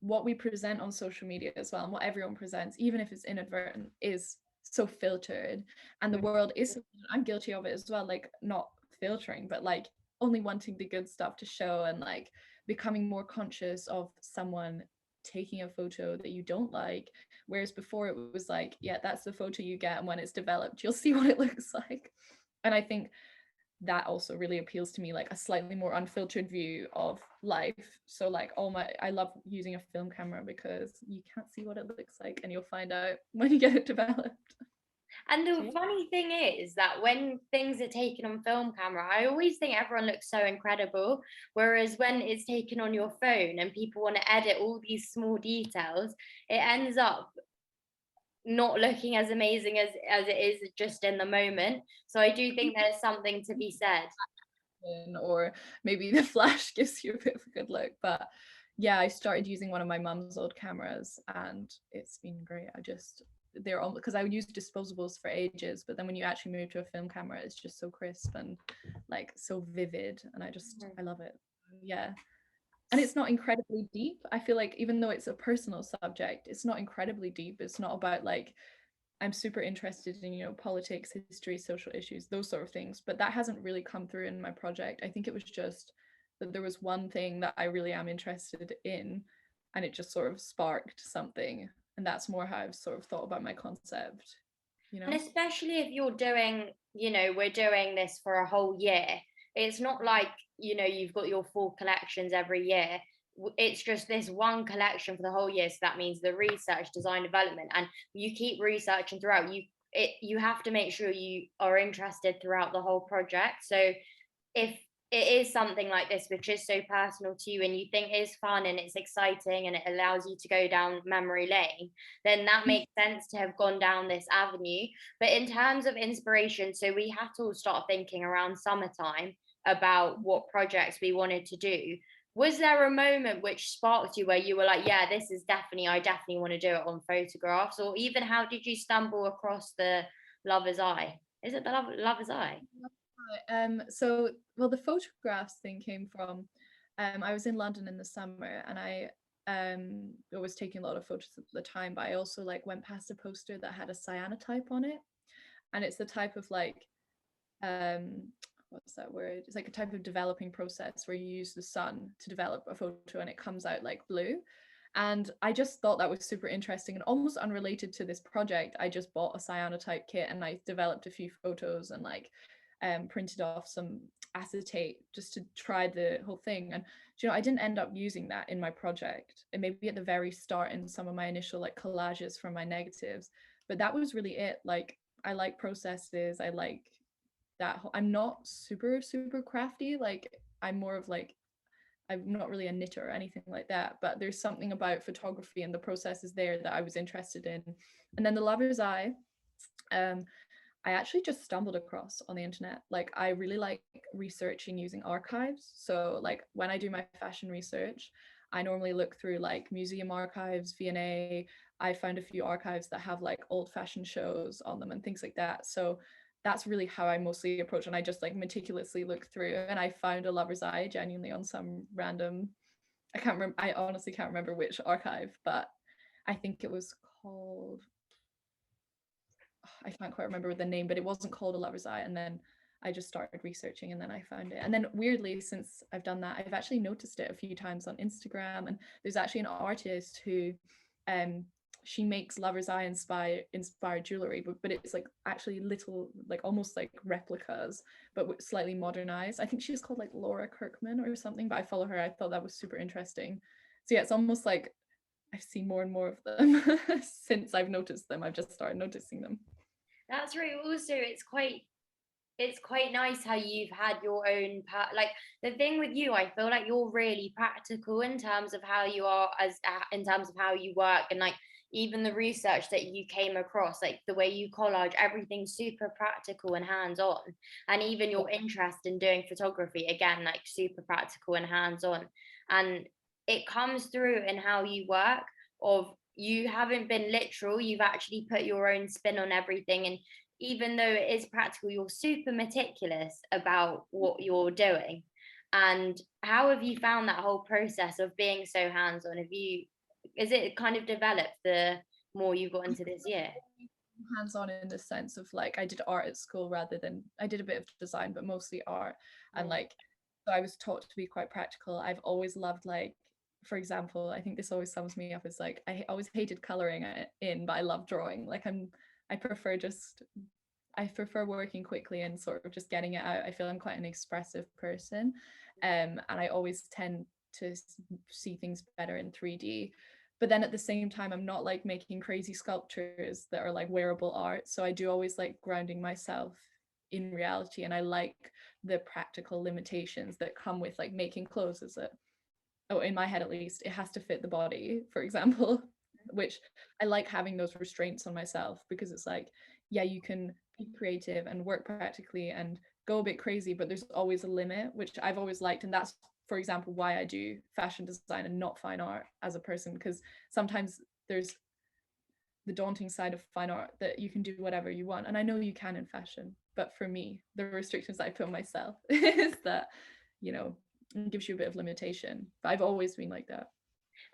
Speaker 3: what we present on social media as well, and what everyone presents, even if it's inadvertent, is so filtered. And the world is, I'm guilty of it as well, like not filtering, but like only wanting the good stuff to show, and like becoming more conscious of someone taking a photo that you don't like, whereas before it was like, yeah, that's the photo you get, and when it's developed you'll see what it looks like. And I think that also really appeals to me, like a slightly more unfiltered view of life. So like I love using a film camera because you can't see what it looks like, and you'll find out when you get it developed.
Speaker 1: And the funny thing is that when things are taken on film camera, I always think everyone looks so incredible. Whereas when it's taken on your phone and people want to edit all these small details, it ends up not looking as amazing as it is just in the moment. So I do think there's something to be said.
Speaker 3: Or maybe the flash gives you a bit of a good look. But yeah, I started using one of my mum's old cameras, and it's been great. They're all, because I used disposables for ages, but then when you actually move to a film camera, it's just so crisp and like so vivid, and I love it. Yeah. And it's not incredibly deep. I feel like even though it's a personal subject, it's not incredibly deep. It's not about like, I'm super interested in, you know, politics, history, social issues, those sort of things, but that hasn't really come through in my project. I think it was just that there was one thing that I really am interested in, and it just sort of sparked something. And that's more how I've sort of thought about my concept, you know.
Speaker 1: And especially if you're doing, we're doing this for a whole year. It's not like, you've got your 4 collections every year. It's just this one collection for the whole year. So that means the research, design, development, and you keep researching throughout. You have to make sure you are interested throughout the whole project. So if it is something like this which is so personal to you and you think is fun and it's exciting and it allows you to go down memory lane, then that makes sense to have gone down this avenue. But in terms of inspiration, so we had to all start thinking around summertime about what projects we wanted to do. Was there a moment which sparked you where you were like, yeah, this is definitely, I definitely want to do it on photographs? Or even how did you stumble across the lover's eye? Is it the lover's eye?
Speaker 3: So, well, the photographs thing came from, I was in London in the summer, and I was taking a lot of photos at the time, but I also like went past a poster that had a cyanotype on it, and it's the type of like, what's that word? It's like a type of developing process where you use the sun to develop a photo and it comes out like blue. And I just thought that was super interesting and almost unrelated to this project. I just bought a cyanotype kit and I developed a few photos and like printed off some acetate just to try the whole thing. And you know, I didn't end up using that in my project, and maybe at the very start in some of my initial like collages from my negatives, but that was really it. Like, I like processes, I like that I'm not super crafty. Like, I'm more of like, I'm not really a knitter or anything like that, but there's something about photography and the processes there that I was interested in. And then the lover's eye, I actually just stumbled across on the internet. Like, I really like researching using archives. So like when I do my fashion research, I normally look through like museum archives, V&A. I found a few archives that have like old fashion shows on them and things like that. So that's really how I mostly approach, and I just like meticulously look through, and I found a lover's eye genuinely on some random, I honestly can't remember which archive, but I think it was called, I can't quite remember the name, but it wasn't called a lover's eye. And then I just started researching and then I found it. And then weirdly, since I've done that, I've actually noticed it a few times on Instagram. And there's actually an artist who she makes lover's eye inspired jewelry, but it's like actually little, like almost like replicas, but slightly modernized. I think she's called like Laura Kirkman or something, but I follow her. I thought that was super interesting. So yeah, it's almost like I've seen more and more of them since I've noticed them. I've just started noticing them.
Speaker 1: That's right. Also, it's quite nice how you've had your own like the thing with you, I feel like you're really practical in terms of how you are as in terms of how you work, and like even the research that you came across, like the way you collage, everything's super practical and hands-on. And even your interest in doing photography, again, like super practical and hands-on, and it comes through in how you work. Of you haven't been literal, you've actually put your own spin on everything. And even though it is practical, you're super meticulous about what you're doing. And how have you found that whole process of being so hands-on? Is it kind of developed the more you got into this year?
Speaker 3: Hands-on in the sense of like I did art at school rather than, I did a bit of design, but mostly art. And like, so I was taught to be quite practical. I've always loved, like, for example, I think this always sums me up as like I always hated coloring in, but I love drawing. Like I prefer working quickly and sort of just getting it out. I feel I'm quite an expressive person, and I always tend to see things better in 3D. But then at the same time, I'm not like making crazy sculptures that are like wearable art. So I do always like grounding myself in reality, and I like the practical limitations that come with like making clothes. Is it? Oh, in my head at least, it has to fit the body, for example, which I like having those restraints on myself, because it's like, yeah, you can be creative and work practically and go a bit crazy, but there's always a limit, which I've always liked. And that's, for example, why I do fashion design and not fine art as a person, because sometimes there's the daunting side of fine art that you can do whatever you want. And I know you can in fashion, but for me, the restrictions I put on myself is that, you know, it gives you a bit of limitation. But I've always been like that.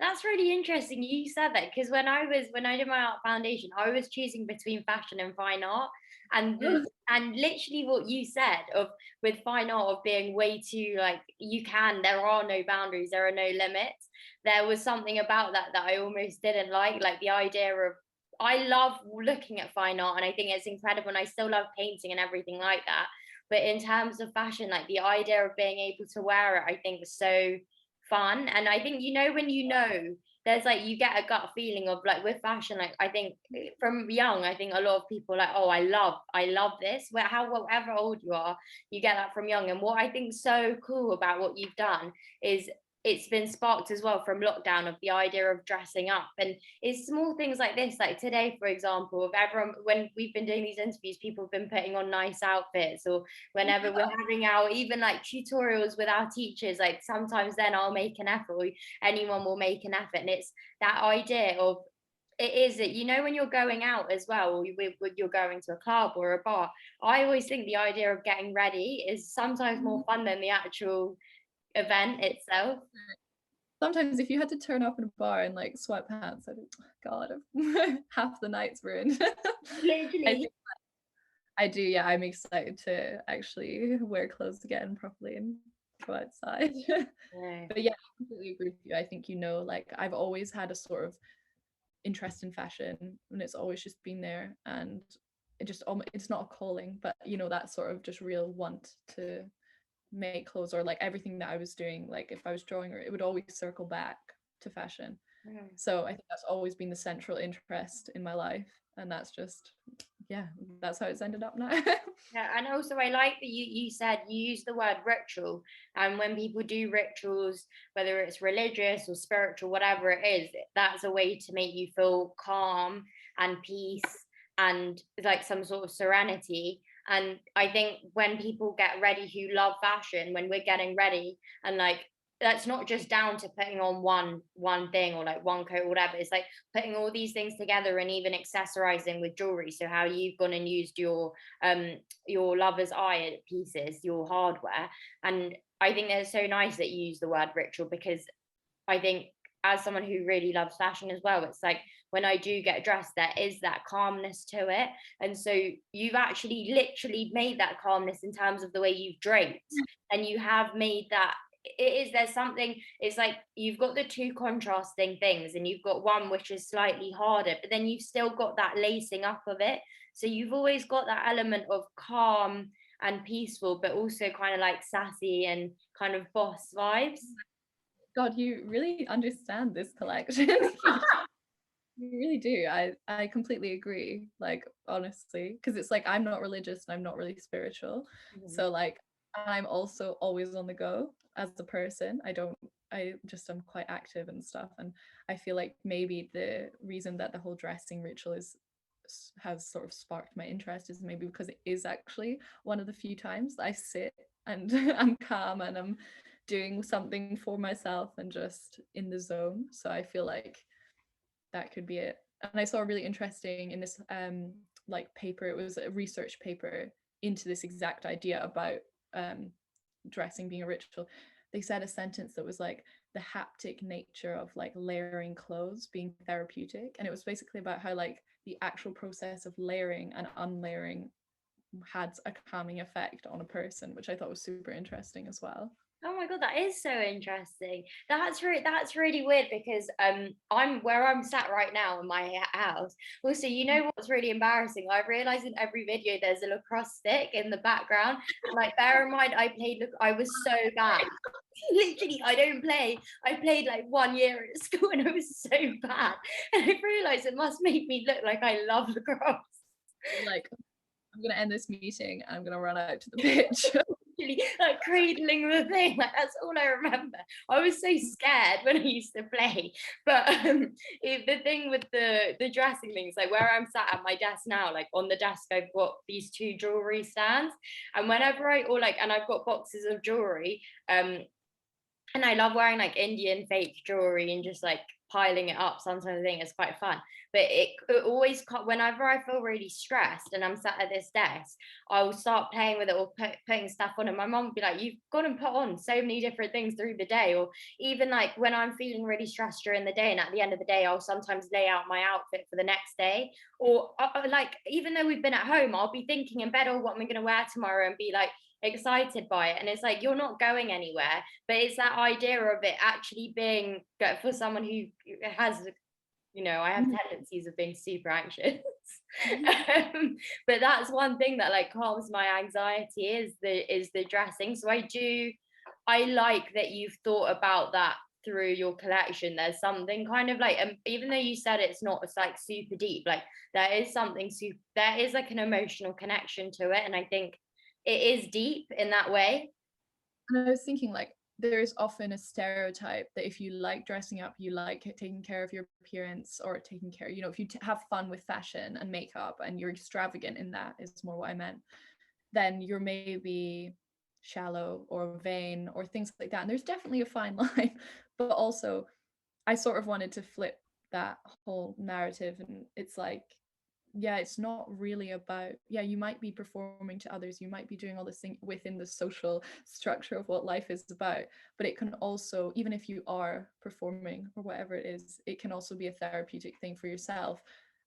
Speaker 1: That's really interesting you said that, because when I did my art foundation, I was choosing between fashion and fine art. And and literally what you said of with fine art of being way too like, there are no boundaries, there are no limits. There was something about that I almost didn't like the idea of, I love looking at fine art and I think it's incredible and I still love painting and everything like that. But in terms of fashion, like the idea of being able to wear it, I think was so fun. And I think, when there's like, you get a gut feeling of like with fashion, like I think from young, I think a lot of people are like, oh, I love this, whatever old you are, you get that from young. And what I think so cool about what you've done is it's been sparked as well from lockdown of the idea of dressing up. And it's small things like this, like today, for example, of everyone, when we've been doing these interviews, people have been putting on nice outfits, or whenever we're having our, even like tutorials with our teachers, like sometimes then I'll make an effort, or anyone will make an effort. And it's that idea of, it is that, you know, when you're going out as well, or you're going to a club or a bar, I always think the idea of getting ready is sometimes more fun than the actual event itself.
Speaker 3: Sometimes if you had to turn up in a bar in like sweatpants, God, half the night's ruined.
Speaker 1: Literally.
Speaker 3: I do, yeah. I'm excited to actually wear clothes again properly and go outside. But yeah, I completely agree with you. I think, you know, like I've always had a sort of interest in fashion, and it's always just been there, and it's not a calling, but you know, that sort of just real want to make clothes, or like everything that I was doing, like if I was drawing, or it would always circle back to fashion. So I think that's always been the central interest in my life, and that's just, yeah, that's how it's ended up now.
Speaker 1: Yeah, and also I like that you said you use the word ritual, and when people do rituals, whether it's religious or spiritual, whatever it is, that's a way to make you feel calm and peace and like some sort of serenity. And I think when people get ready who love fashion, when we're getting ready, and like that's not just down to putting on one thing or like one coat or whatever, it's like putting all these things together, and even accessorizing with jewelry. So how you've gone and used your lover's eye pieces, your hardware. And I think that's so nice that you use the word ritual, because I think as someone who really loves fashion as well, it's like when I do get dressed, there is that calmness to it. And so you've actually literally made that calmness in terms of the way you've draped, and you have made that, there's something, it's like you've got the two contrasting things, and you've got one which is slightly harder, but then you've still got that lacing up of it. So you've always got that element of calm and peaceful, but also kind of like sassy and kind of boss vibes.
Speaker 3: God, you really understand this collection. You really do. I completely agree, like honestly, because it's like I'm not religious and I'm not really spiritual. So like I'm also always on the go as a person. I just am quite active and stuff, and I feel like maybe the reason that the whole dressing ritual has sort of sparked my interest is maybe because it is actually one of the few times that I sit and I'm calm and I'm doing something for myself and just in the zone. So I feel like that could be it. And I saw really interesting in this like paper, it was a research paper into this exact idea about dressing being a ritual. They said a sentence that was like the haptic nature of like layering clothes being therapeutic, and it was basically about how like the actual process of layering and unlayering had a calming effect on a person, which I thought was super interesting as well.
Speaker 1: Oh my god, that is so interesting. That's really weird, because I'm where I'm sat right now in my house. Also, you know what's really embarrassing? I realize in every video there's a lacrosse stick in the background. Like, bear in mind, I was so bad. Literally, I don't play. I played like 1 year at school, and I was so bad. And I realized it must make me look like I love lacrosse.
Speaker 3: Like, I'm gonna end this meeting and I'm gonna run out to the pitch.
Speaker 1: Like cradling the thing, like that's all I remember. I was so scared when I used to play. But the thing with the dressing things, like where I'm sat at my desk now, like on the desk I've got these two jewelry stands, and whenever and I've got boxes of jewelry, and I love wearing like Indian fake jewelry and just like piling it up. Sometimes I think it's quite fun, but it always, whenever I feel really stressed and I'm sat at this desk, I will start playing with it, or putting stuff on, and my mom would be like, you've got to put on so many different things through the day. Or even like when I'm feeling really stressed during the day, and at the end of the day I'll sometimes lay out my outfit for the next day. Or like even though we've been at home, I'll be thinking in bed, oh, what am I going to wear tomorrow, and be like excited by it. And it's like, you're not going anywhere, but it's that idea of it actually being for someone who has, I have tendencies of being super anxious. But that's one thing that like calms my anxiety is the dressing. So I like that you've thought about that through your collection. There's something kind of like, even though you said it's like super deep, like there is like an emotional connection to it, and I think it is deep in that way.
Speaker 3: And I was thinking, like, there is often a stereotype that if you like dressing up, you like taking care of your appearance, or taking care, you know, if you have fun with fashion and makeup and you're extravagant in that, is more what I meant, then you're maybe shallow or vain or things like that. And there's definitely a fine line, but also I sort of wanted to flip that whole narrative, and it's like, yeah, it's not really about, yeah, you might be performing to others, you might be doing all this thing within the social structure of what life is about, but it can also, even if you are performing or whatever it is, it can also be a therapeutic thing for yourself.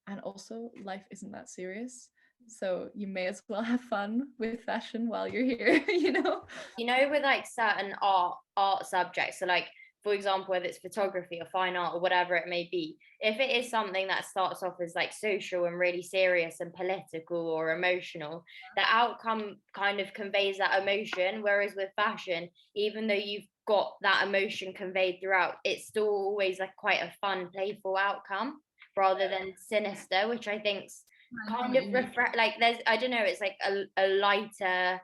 Speaker 3: And also, life isn't that serious, so you may as well have fun with fashion while you're here. You know,
Speaker 1: with like certain art subjects, so like, for example, whether it's photography or fine art or whatever it may be, if it is something that starts off as like social and really serious and political or emotional, the outcome kind of conveys that emotion. Whereas with fashion, even though you've got that emotion conveyed throughout, it's still always like quite a fun, playful outcome rather than sinister, which I think's kind of like, there's, I don't know, it's like a lighter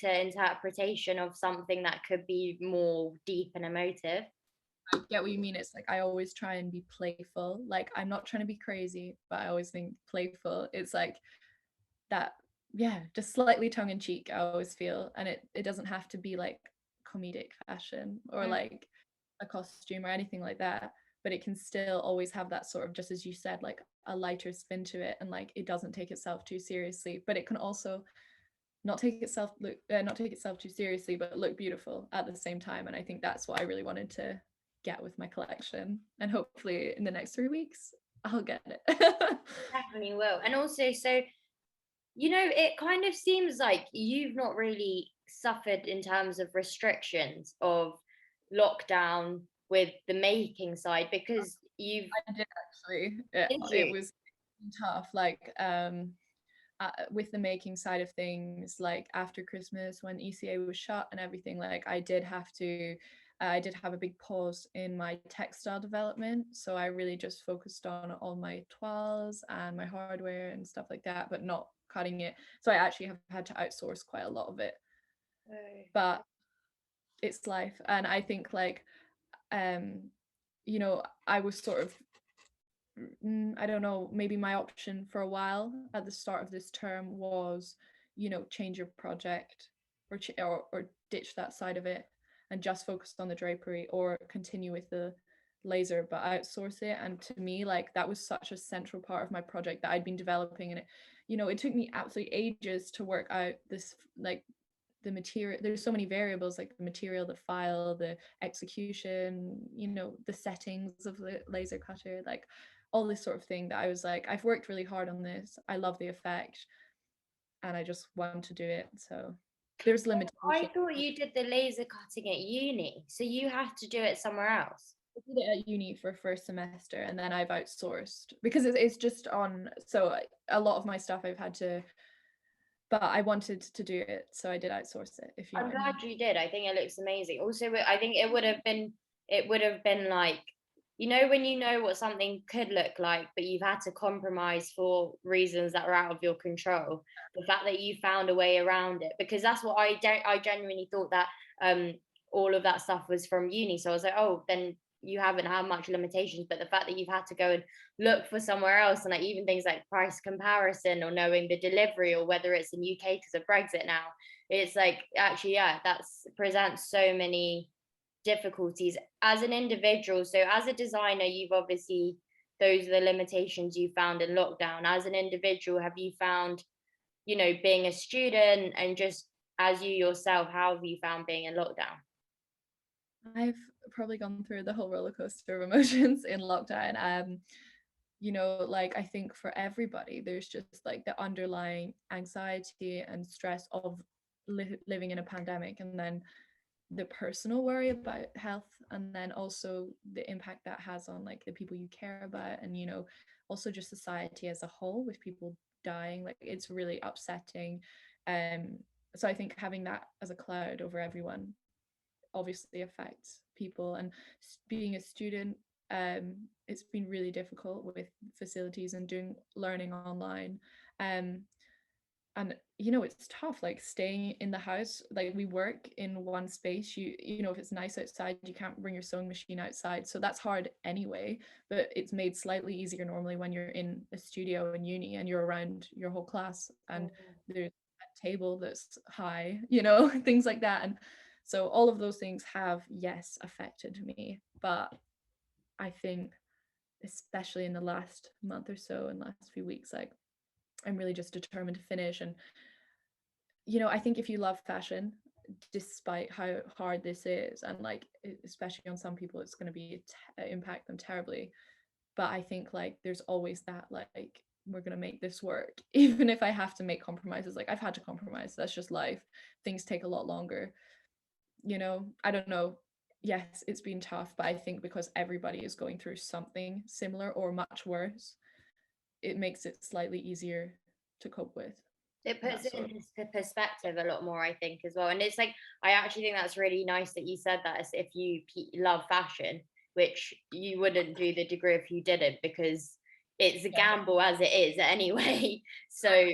Speaker 1: interpretation of something that could be more deep and emotive.
Speaker 3: I get what you mean. It's like, I always try and be playful. Like, I'm not trying to be crazy, but I always think playful. It's like that, yeah, just slightly tongue-in-cheek, I always feel. And it doesn't have to be like comedic fashion or like a costume or anything like that, but it can still always have that sort of, just as you said, like a lighter spin to it, and like it doesn't take itself too seriously, but it can also not take itself too seriously, but look beautiful at the same time. And I think that's what I really wanted to get with my collection, and hopefully in the next 3 weeks I'll get it.
Speaker 1: Definitely will. And also, so it kind of seems like you've not really suffered in terms of restrictions of lockdown with the making side, because
Speaker 3: I did actually.
Speaker 1: Did
Speaker 3: It
Speaker 1: you?
Speaker 3: was tough, like with the making side of things, like after Christmas when ECA was shut and everything, like I did have a big pause in my textile development, so I really just focused on all my toiles and my hardware and stuff like that, but not cutting it. So I actually have had to outsource quite a lot of it. But it's life. And I think like I was sort of, I don't know, maybe my option for a while at the start of this term was, change your project, or ditch that side of it and just focus on the drapery, or continue with the laser but outsource it. And to me, like, that was such a central part of my project that I'd been developing, and it took me absolutely ages to work out this, like, the material. There's so many variables, like the material, the file, the execution, the settings of the laser cutter, like all this sort of thing, that I was like, I've worked really hard on this, I love the effect, and I just want to do it. So there's limitations.
Speaker 1: I thought you did the laser cutting at uni, so you have to do it somewhere else.
Speaker 3: I did it at uni for first semester, and then I've outsourced because it's just on. So a lot of my stuff I've had to, but I wanted to do it, so I did outsource it. If you know
Speaker 1: I'm
Speaker 3: what I mean.
Speaker 1: glad you did. I think it looks amazing. Also, I think it would have been like, when you know what something could look like, but you've had to compromise for reasons that are out of your control. The fact that you found a way around it, because that's what I genuinely thought, that all of that stuff was from uni. So I was like, oh, then you haven't had much limitations. But the fact that you've had to go and look for somewhere else, and like even things like price comparison or knowing the delivery, or whether it's in UK because of Brexit now, it's like, actually, yeah, that's presents so many difficulties as an individual. So as a designer, you've obviously, those are the limitations you found in lockdown. As an individual, have you found, being a student, and just as you yourself, how have you found being in lockdown?
Speaker 3: I've probably gone through the whole roller coaster of emotions in lockdown. Like, I think for everybody, there's just like the underlying anxiety and stress of living in a pandemic, and then the personal worry about health, and then also the impact that has on like the people you care about, and also just society as a whole, with people dying. Like, it's really upsetting. So I think having that as a cloud over everyone obviously affects people. And being a student, it's been really difficult with facilities and doing learning online. and you know, it's tough, like staying in the house. Like we work in one space, you know, if it's nice outside, you can't bring your sewing machine outside, so that's hard anyway, but it's made slightly easier normally when you're in a studio in uni and you're around your whole class, and there's a table that's high, you know, things like that. And so all of those things have, yes, affected me, but I think especially in the last month or so and last few weeks, like I'm really just determined to finish. And you know, I think if you love fashion, despite how hard this is, and like especially on some people it's going to be impact them terribly, but I think like there's always that, like we're going to make this work even if I have to make compromises. Like I've had to compromise, that's just life. Things take a lot longer, you know. I don't know, yes, it's been tough, but I think because everybody is going through something similar or much worse, it makes it slightly easier to cope with.
Speaker 1: It puts it into perspective a lot more, I think, as well. And it's like, I actually think that's really nice that you said that, as if you love fashion, which you wouldn't do the degree if you didn't, because it's a gamble as it is anyway. So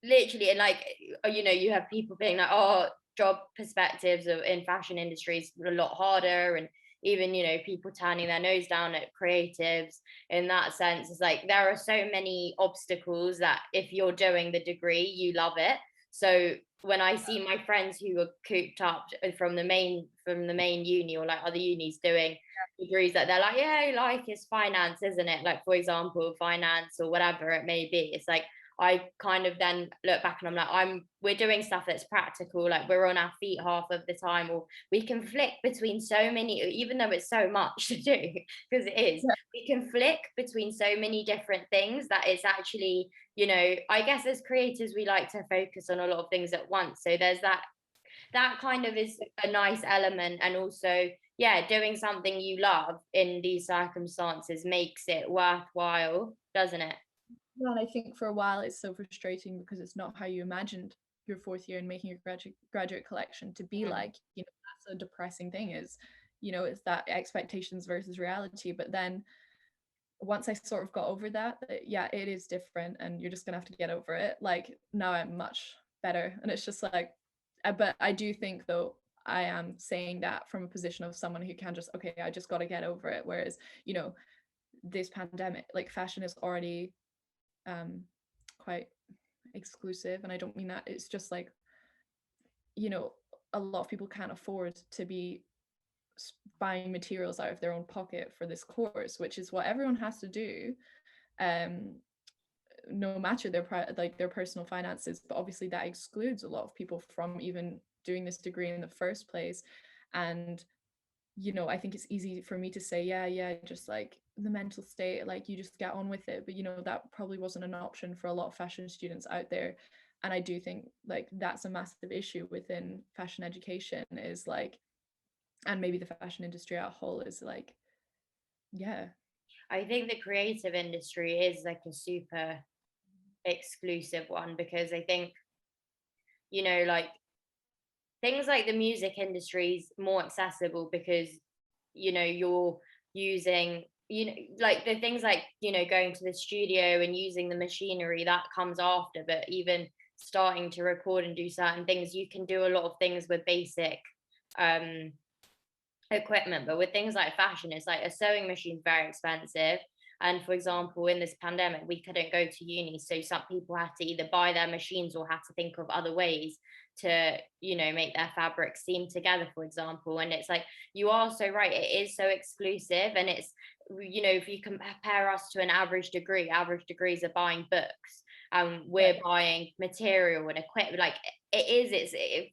Speaker 1: literally, and like, you know, you have people being like, oh, job perspectives of in fashion industries a lot harder, and even, you know, people turning their nose down at creatives. In that sense, it's like there are so many obstacles that if you're doing the degree, you love it. So when I see my friends who are cooped up from the main uni, or like other unis doing degrees, that they're like, yeah, like it's finance, isn't it? Like, for example, finance or whatever it may be. It's like I kind of then look back and I'm like, we're doing stuff that's practical, like we're on our feet half of the time, or we can flick between so many, even though it's so much to do, because it is, we can flick between so many different things that it's actually, you know, I guess as creators, we like to focus on a lot of things at once. So there's that kind of is a nice element. And also, yeah, doing something you love in these circumstances makes it worthwhile, doesn't it?
Speaker 3: Yeah, and I think for a while it's so frustrating because it's not how you imagined your fourth year and making your graduate collection to be like. You know, that's a depressing thing, is, you know, it's that expectations versus reality. But then once I sort of got over that, yeah, it is different and you're just gonna have to get over it. Like now I'm much better, and it's just like, but I do think though I am saying that from a position of someone who can just, okay, I just got to get over it. Whereas, you know, this pandemic, like fashion is already quite exclusive, and I don't mean that, it's just like, you know, a lot of people can't afford to be buying materials out of their own pocket for this course, which is what everyone has to do, no matter their personal finances. But obviously that excludes a lot of people from even doing this degree in the first place. And you know, I think it's easy for me to say, yeah, just like the mental state, like you just get on with it. But you know, that probably wasn't an option for a lot of fashion students out there. And I do think like that's a massive issue within fashion education, is like, and maybe the fashion industry as a whole, is like, yeah.
Speaker 1: I think the creative industry is like a super exclusive one, because I think, you know, like things like the music industry is more accessible because, you know, you're using, you know, like the things like, you know, going to the studio and using the machinery that comes after. But even starting to record and do certain things, you can do a lot of things with basic equipment. But with things like fashion, it's like a sewing machine is very expensive. And for example, in this pandemic, we couldn't go to uni, so some people had to either buy their machines or had to think of other ways to, you know, make their fabrics seam together, for example. And it's like, you are so right, it is so exclusive. And it's, you know, if you compare us to an average degrees are buying books, we're buying material and equipment. Like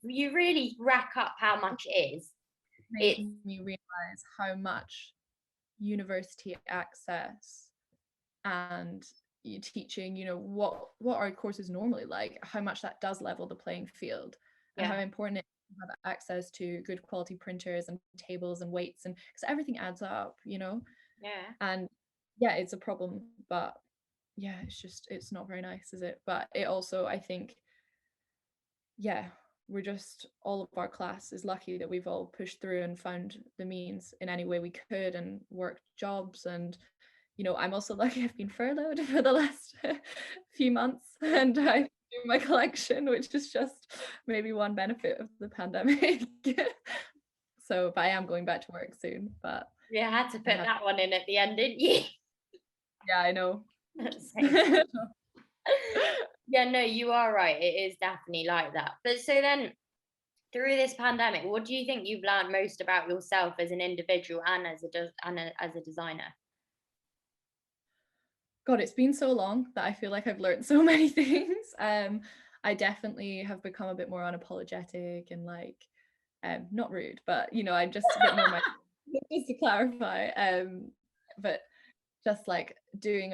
Speaker 1: you really rack up how much it is.
Speaker 3: Making me realize how much university access and teaching, you know, what our courses normally like, how much that does level the playing field, and how important it is to have access to good quality printers and tables and weights, and because everything adds up, you know. And yeah, it's a problem, but yeah, it's not very nice, is it? But it also, I think, yeah, we're just, all of our class is lucky that we've all pushed through and found the means in any way we could and worked jobs. And you know, I'm also lucky I've been furloughed for the last few months, and I've doing my collection, which is just maybe one benefit of the pandemic. So, but I am going back to work soon. But
Speaker 1: You had to put that one in at the end, didn't you?
Speaker 3: yeah, I know.
Speaker 1: Yeah, no, you are right. It is definitely like that. But so then, through this pandemic, what do you think you've learned most about yourself as an individual and as a designer?
Speaker 3: God, it's been so long that I feel like I've learned so many things. I definitely have become a bit more unapologetic and like, not rude, but you know, I'm just a bit more just to clarify. But just like doing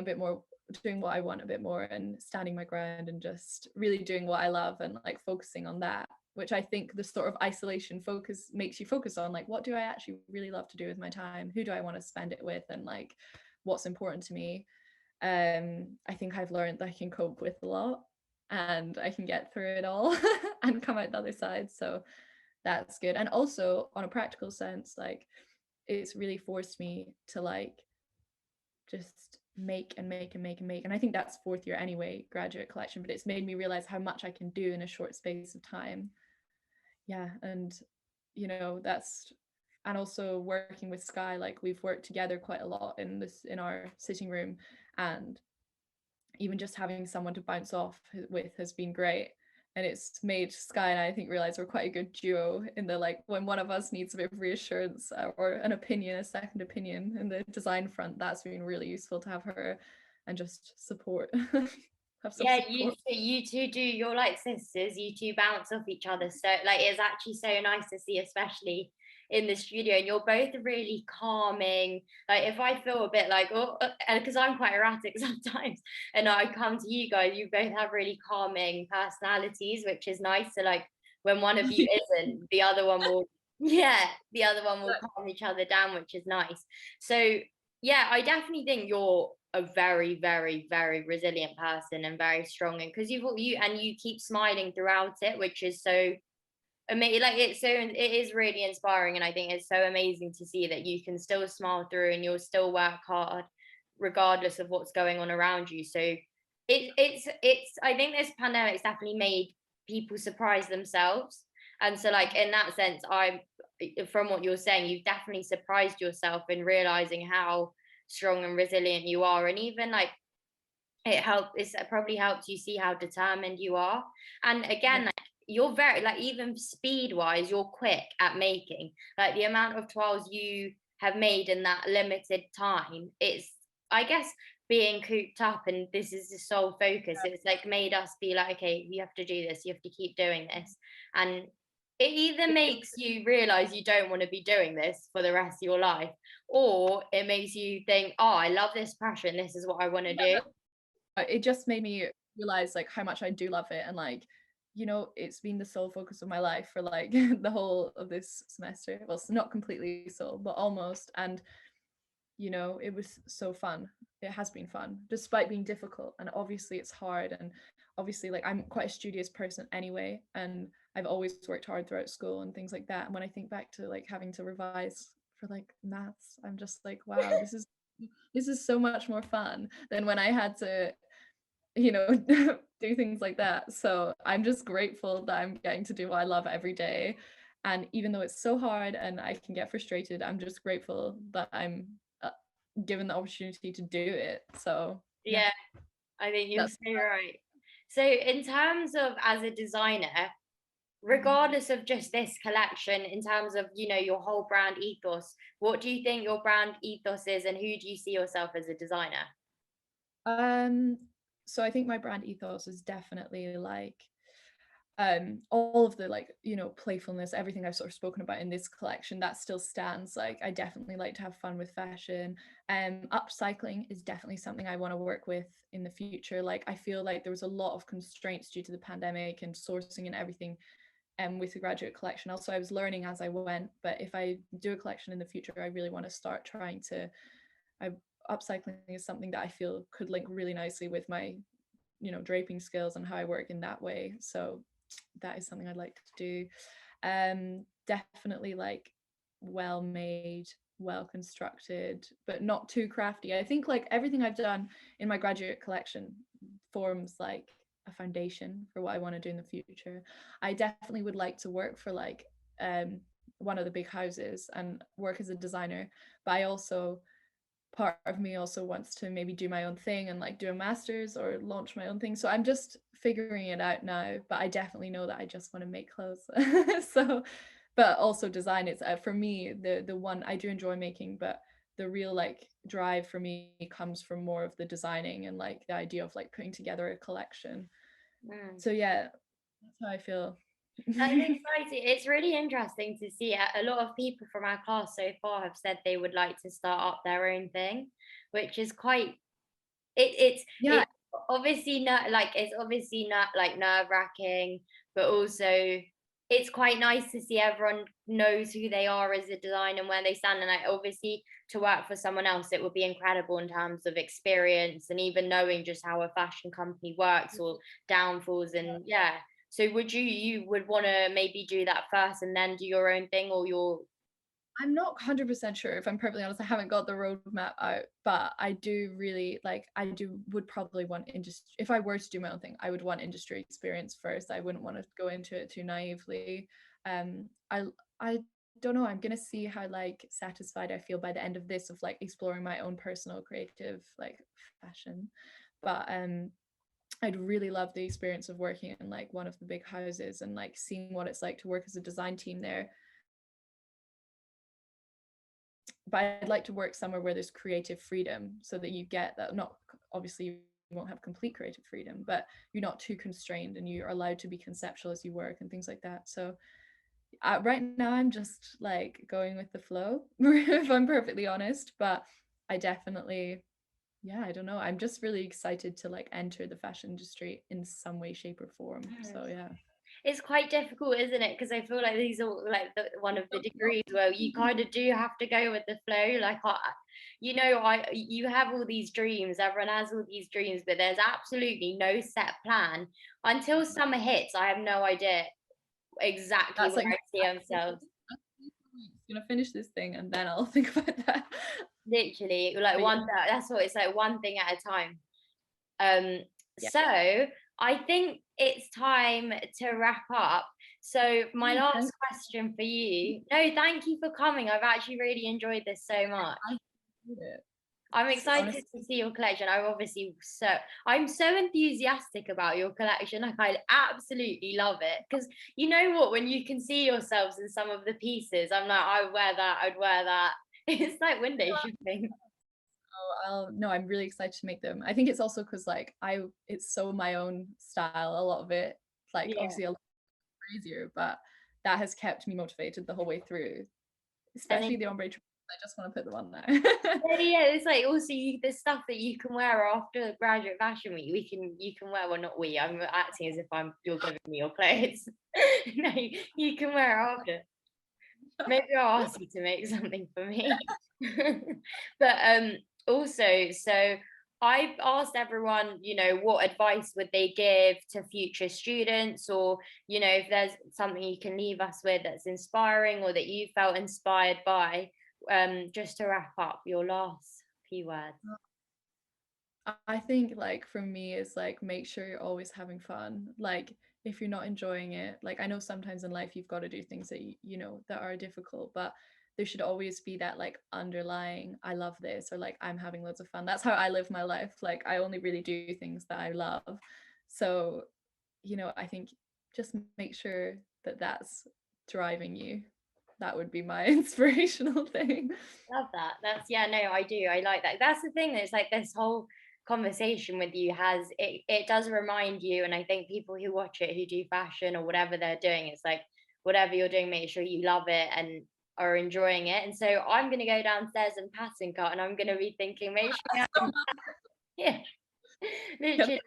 Speaker 3: what I want a bit more and standing my ground and just really doing what I love and like focusing on that, which I think the sort of isolation focus makes you focus on, like, what do I actually really love to do with my time? Who do I want to spend it with? And like, what's important to me? I think I've learned that I can cope with a lot and I can get through it all and come out the other side. So that's good. And also on a practical sense, like it's really forced me to like just make and make and make and make. And I think that's fourth year anyway, graduate collection, but it's made me realize how much I can do in a short space of time. Yeah. And you know, and also working with Sky, like we've worked together quite a lot in our sitting room, and even just having someone to bounce off with has been great. And it's made Sky and I think realize we're quite a good duo in the like when one of us needs a bit of reassurance or an opinion, a second opinion in the design front, that's been really useful to have her and just support. Have some
Speaker 1: Yeah,
Speaker 3: support.
Speaker 1: you two do. You're like sisters. You two bounce off each other. So like, it's actually so nice to see, especially in the studio. And you're both really calming. Like if I feel a bit like and because I'm quite erratic sometimes, and I come to you guys, you both have really calming personalities, which is nice. So like when one of you isn't, the other one will. Yeah, the other one will calm each other down, which is nice. So yeah, I definitely think you're a very, very, very resilient person and very strong. And because you keep smiling throughout it, which is so amazing. Like it is really inspiring, and I think it's so amazing to see that you can still smile through and you'll still work hard regardless of what's going on around you. So it's I think this pandemic's definitely made people surprise themselves. And so like in that sense, from what you're saying, you've definitely surprised yourself in realizing how strong and resilient you are. And even like it probably helps you see how determined you are. And again, like you're very like even speed wise, you're quick at making. Like the amount of toiles you have made in that limited time, it's I guess being cooped up and this is the sole focus, it's like made us be like, okay, you have to do this, you have to keep doing this. And it either makes you realize you don't want to be doing this for the rest of your life, or it makes you think, oh, I love this passion, this is what I want to do.
Speaker 3: It just made me realize like how much I do love it, and like, you know, it's been the sole focus of my life for like the whole of this semester. Well, it's not completely sole, but almost. And you know, it was so fun. It has been fun despite being difficult, and obviously it's hard. And obviously like I'm quite a studious person anyway, and I've always worked hard throughout school and things like that. And when I think back to like having to revise for like maths, I'm just like, wow, this is so much more fun than when I had to, you know, do things like that. So I'm just grateful that I'm getting to do what I love every day. And even though it's so hard and I can get frustrated, I'm just grateful that I'm given the opportunity to do it. So
Speaker 1: Yeah, I think you're so right. So in terms of as a designer, regardless of just this collection, in terms of, you know, your whole brand ethos, what do you think your brand ethos is, and who do you see yourself as a designer?
Speaker 3: So I think my brand ethos is definitely like all of the like, you know, playfulness, everything I've sort of spoken about in this collection, that still stands. Like I definitely like to have fun with fashion. Upcycling is definitely something I want to work with in the future. Like I feel like there was a lot of constraints due to the pandemic and sourcing and everything with the graduate collection. Also I was learning as I went, but if I do a collection in the future, I really want to start trying to upcycling is something that I feel could link really nicely with my, you know, draping skills and how I work in that way. So that is something I'd like to do. Definitely like well made, well constructed, but not too crafty. I think like everything I've done in my graduate collection forms like a foundation for what I want to do in the future. I definitely would like to work for like one of the big houses and work as a designer, but I also, part of me also wants to maybe do my own thing and like do a master's or launch my own thing. So I'm just figuring it out now, but I definitely know that I just want to make clothes. So, but also design, it's for me the one I do enjoy making, but the real like drive for me comes from more of the designing and like the idea of like putting together a collection. So yeah, that's how I feel.
Speaker 1: That's exciting. It's really interesting to see. A lot of people from our class so far have said they would like to start up their own thing, which is quite.
Speaker 3: Yeah,
Speaker 1: It's obviously not like, it's obviously not like nerve-wracking, but also it's quite nice to see everyone knows who they are as a designer and where they stand. And like obviously to work for someone else, it would be incredible in terms of experience and even knowing just how a fashion company works or downfalls. And yeah. So would you would want to maybe do that first and then do your own thing, or your.
Speaker 3: I'm not 100% sure, if I'm perfectly honest. I haven't got the roadmap out, but I do really like, would probably want industry. If I were to do my own thing, I would want industry experience first. I wouldn't want to go into it too naively. I don't know. I'm gonna see how like satisfied I feel by the end of this, of like exploring my own personal creative like fashion. But I'd really love the experience of working in like one of the big houses and like seeing what it's like to work as a design team there. But I'd like to work somewhere where there's creative freedom, so that you get that. Not obviously you won't have complete creative freedom, but you're not too constrained and you're allowed to be conceptual as you work and things like that. So right now I'm just like going with the flow, if I'm perfectly honest. But I definitely, yeah, I don't know. I'm just really excited to like enter the fashion industry in some way, shape, or form. So yeah.
Speaker 1: It's quite difficult, isn't it? Because I feel like these are like one of the degrees where you kind of do have to go with the flow. Like, you have all these dreams. Everyone has all these dreams, but there's absolutely no set plan until summer hits. I have no idea exactly
Speaker 3: That's
Speaker 1: where
Speaker 3: like
Speaker 1: I see ourselves.
Speaker 3: gonna finish this thing and then I'll think about that.
Speaker 1: Literally, like
Speaker 3: But
Speaker 1: one. That's what it's like, one thing at a time. Um,
Speaker 3: yeah.
Speaker 1: so I think it's time to wrap up. So my last question for you. No, thank you for coming. I've actually really enjoyed this so much. I'm excited to see your collection. I'm so enthusiastic about your collection. Like I absolutely love it. Because you know what, when you can see yourselves in some of the pieces, I'm like, I would wear that, I'd wear that. It's like window shopping.
Speaker 3: No, I'm really excited to make them. I think it's also because like it's so my own style, a lot of it, like obviously a lot crazier, but that has kept me motivated the whole way through, especially the ombre. I just want to put them on now.
Speaker 1: Yeah, it's like also the stuff that you can wear after graduate fashion week. You can wear, well, not we. I'm acting as if you're giving me your clothes. No, you can wear after. Maybe I'll ask you to make something for me. But also, so I've asked everyone, what advice would they give to future students, or if there's something you can leave us with that's inspiring or that you felt inspired by. Just to wrap up, your last few words.
Speaker 3: I think like for me it's like, make sure you're always having fun. Like if you're not enjoying it, like I know sometimes in life you've got to do things that that are difficult, but there should always be that like underlying, I love this, or like I'm having loads of fun. That's how I live my life. Like I only really do things that I love. So I think just make sure that that's driving you. That would be my inspirational thing.
Speaker 1: Love that. No, I do. I like that. That's the thing. It's like this whole conversation with you it does remind you, and I think people who watch it, who do fashion or whatever they're doing, it's like whatever you're doing, make sure you love it and are enjoying it. And so I'm gonna go downstairs and pattern cut, and I'm gonna be thinking, make sure yeah, literally.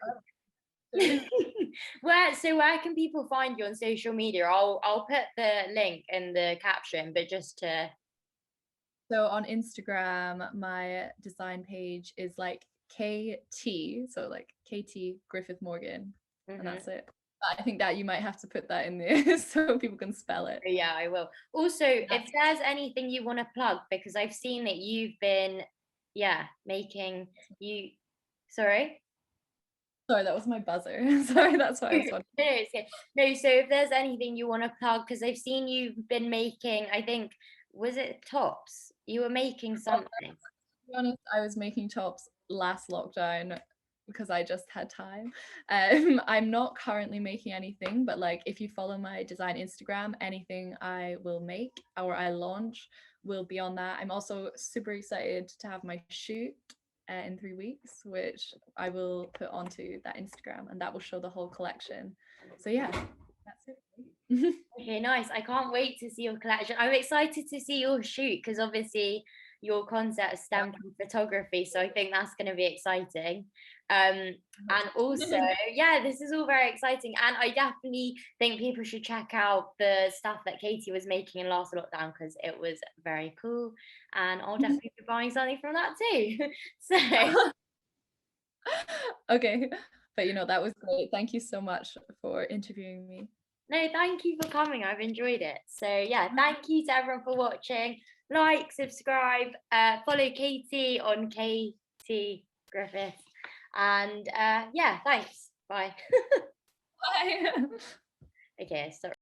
Speaker 1: Where can people find you on social media? I'll put the link in the caption, but just to.
Speaker 3: So on Instagram, my design page is like KT, so like KT Griffith Morgan, and that's it. But I think that you might have to put that in there so people can spell it.
Speaker 1: Yeah, I will. Also, if there's anything you want to plug, because I've seen that you've been, making Sorry?
Speaker 3: Sorry, that was my buzzer. Sorry, that's why I was wondering.
Speaker 1: No, it's okay. No, so if there's anything you want to plug, because I've seen you've been making, I think, was it tops? You were making something.
Speaker 3: To be honest, I was making tops last lockdown because I just had time. I'm not currently making anything, but like if you follow my design Instagram, anything I will make or I launch will be on that. I'm also super excited to have my shoot in 3 weeks, which I will put onto that Instagram, and that will show the whole collection. So yeah, that's it.
Speaker 1: Okay, nice. I can't wait to see your collection. I'm excited to see your shoot because obviously your concept stemmed from photography, so I think that's going to be exciting. And also, yeah, this is all very exciting, and I definitely think people should check out the stuff that Katie was making in last lockdown because it was very cool, and I'll definitely be buying something from that too. So
Speaker 3: Okay, but that was great. Thank you so much for interviewing me.
Speaker 1: no, thank you for coming. I've enjoyed it. So yeah, thank you to everyone for watching. Like, subscribe, follow Katie on Katie Griffith. And yeah, thanks. Bye.
Speaker 3: Bye.
Speaker 1: Okay, sorry.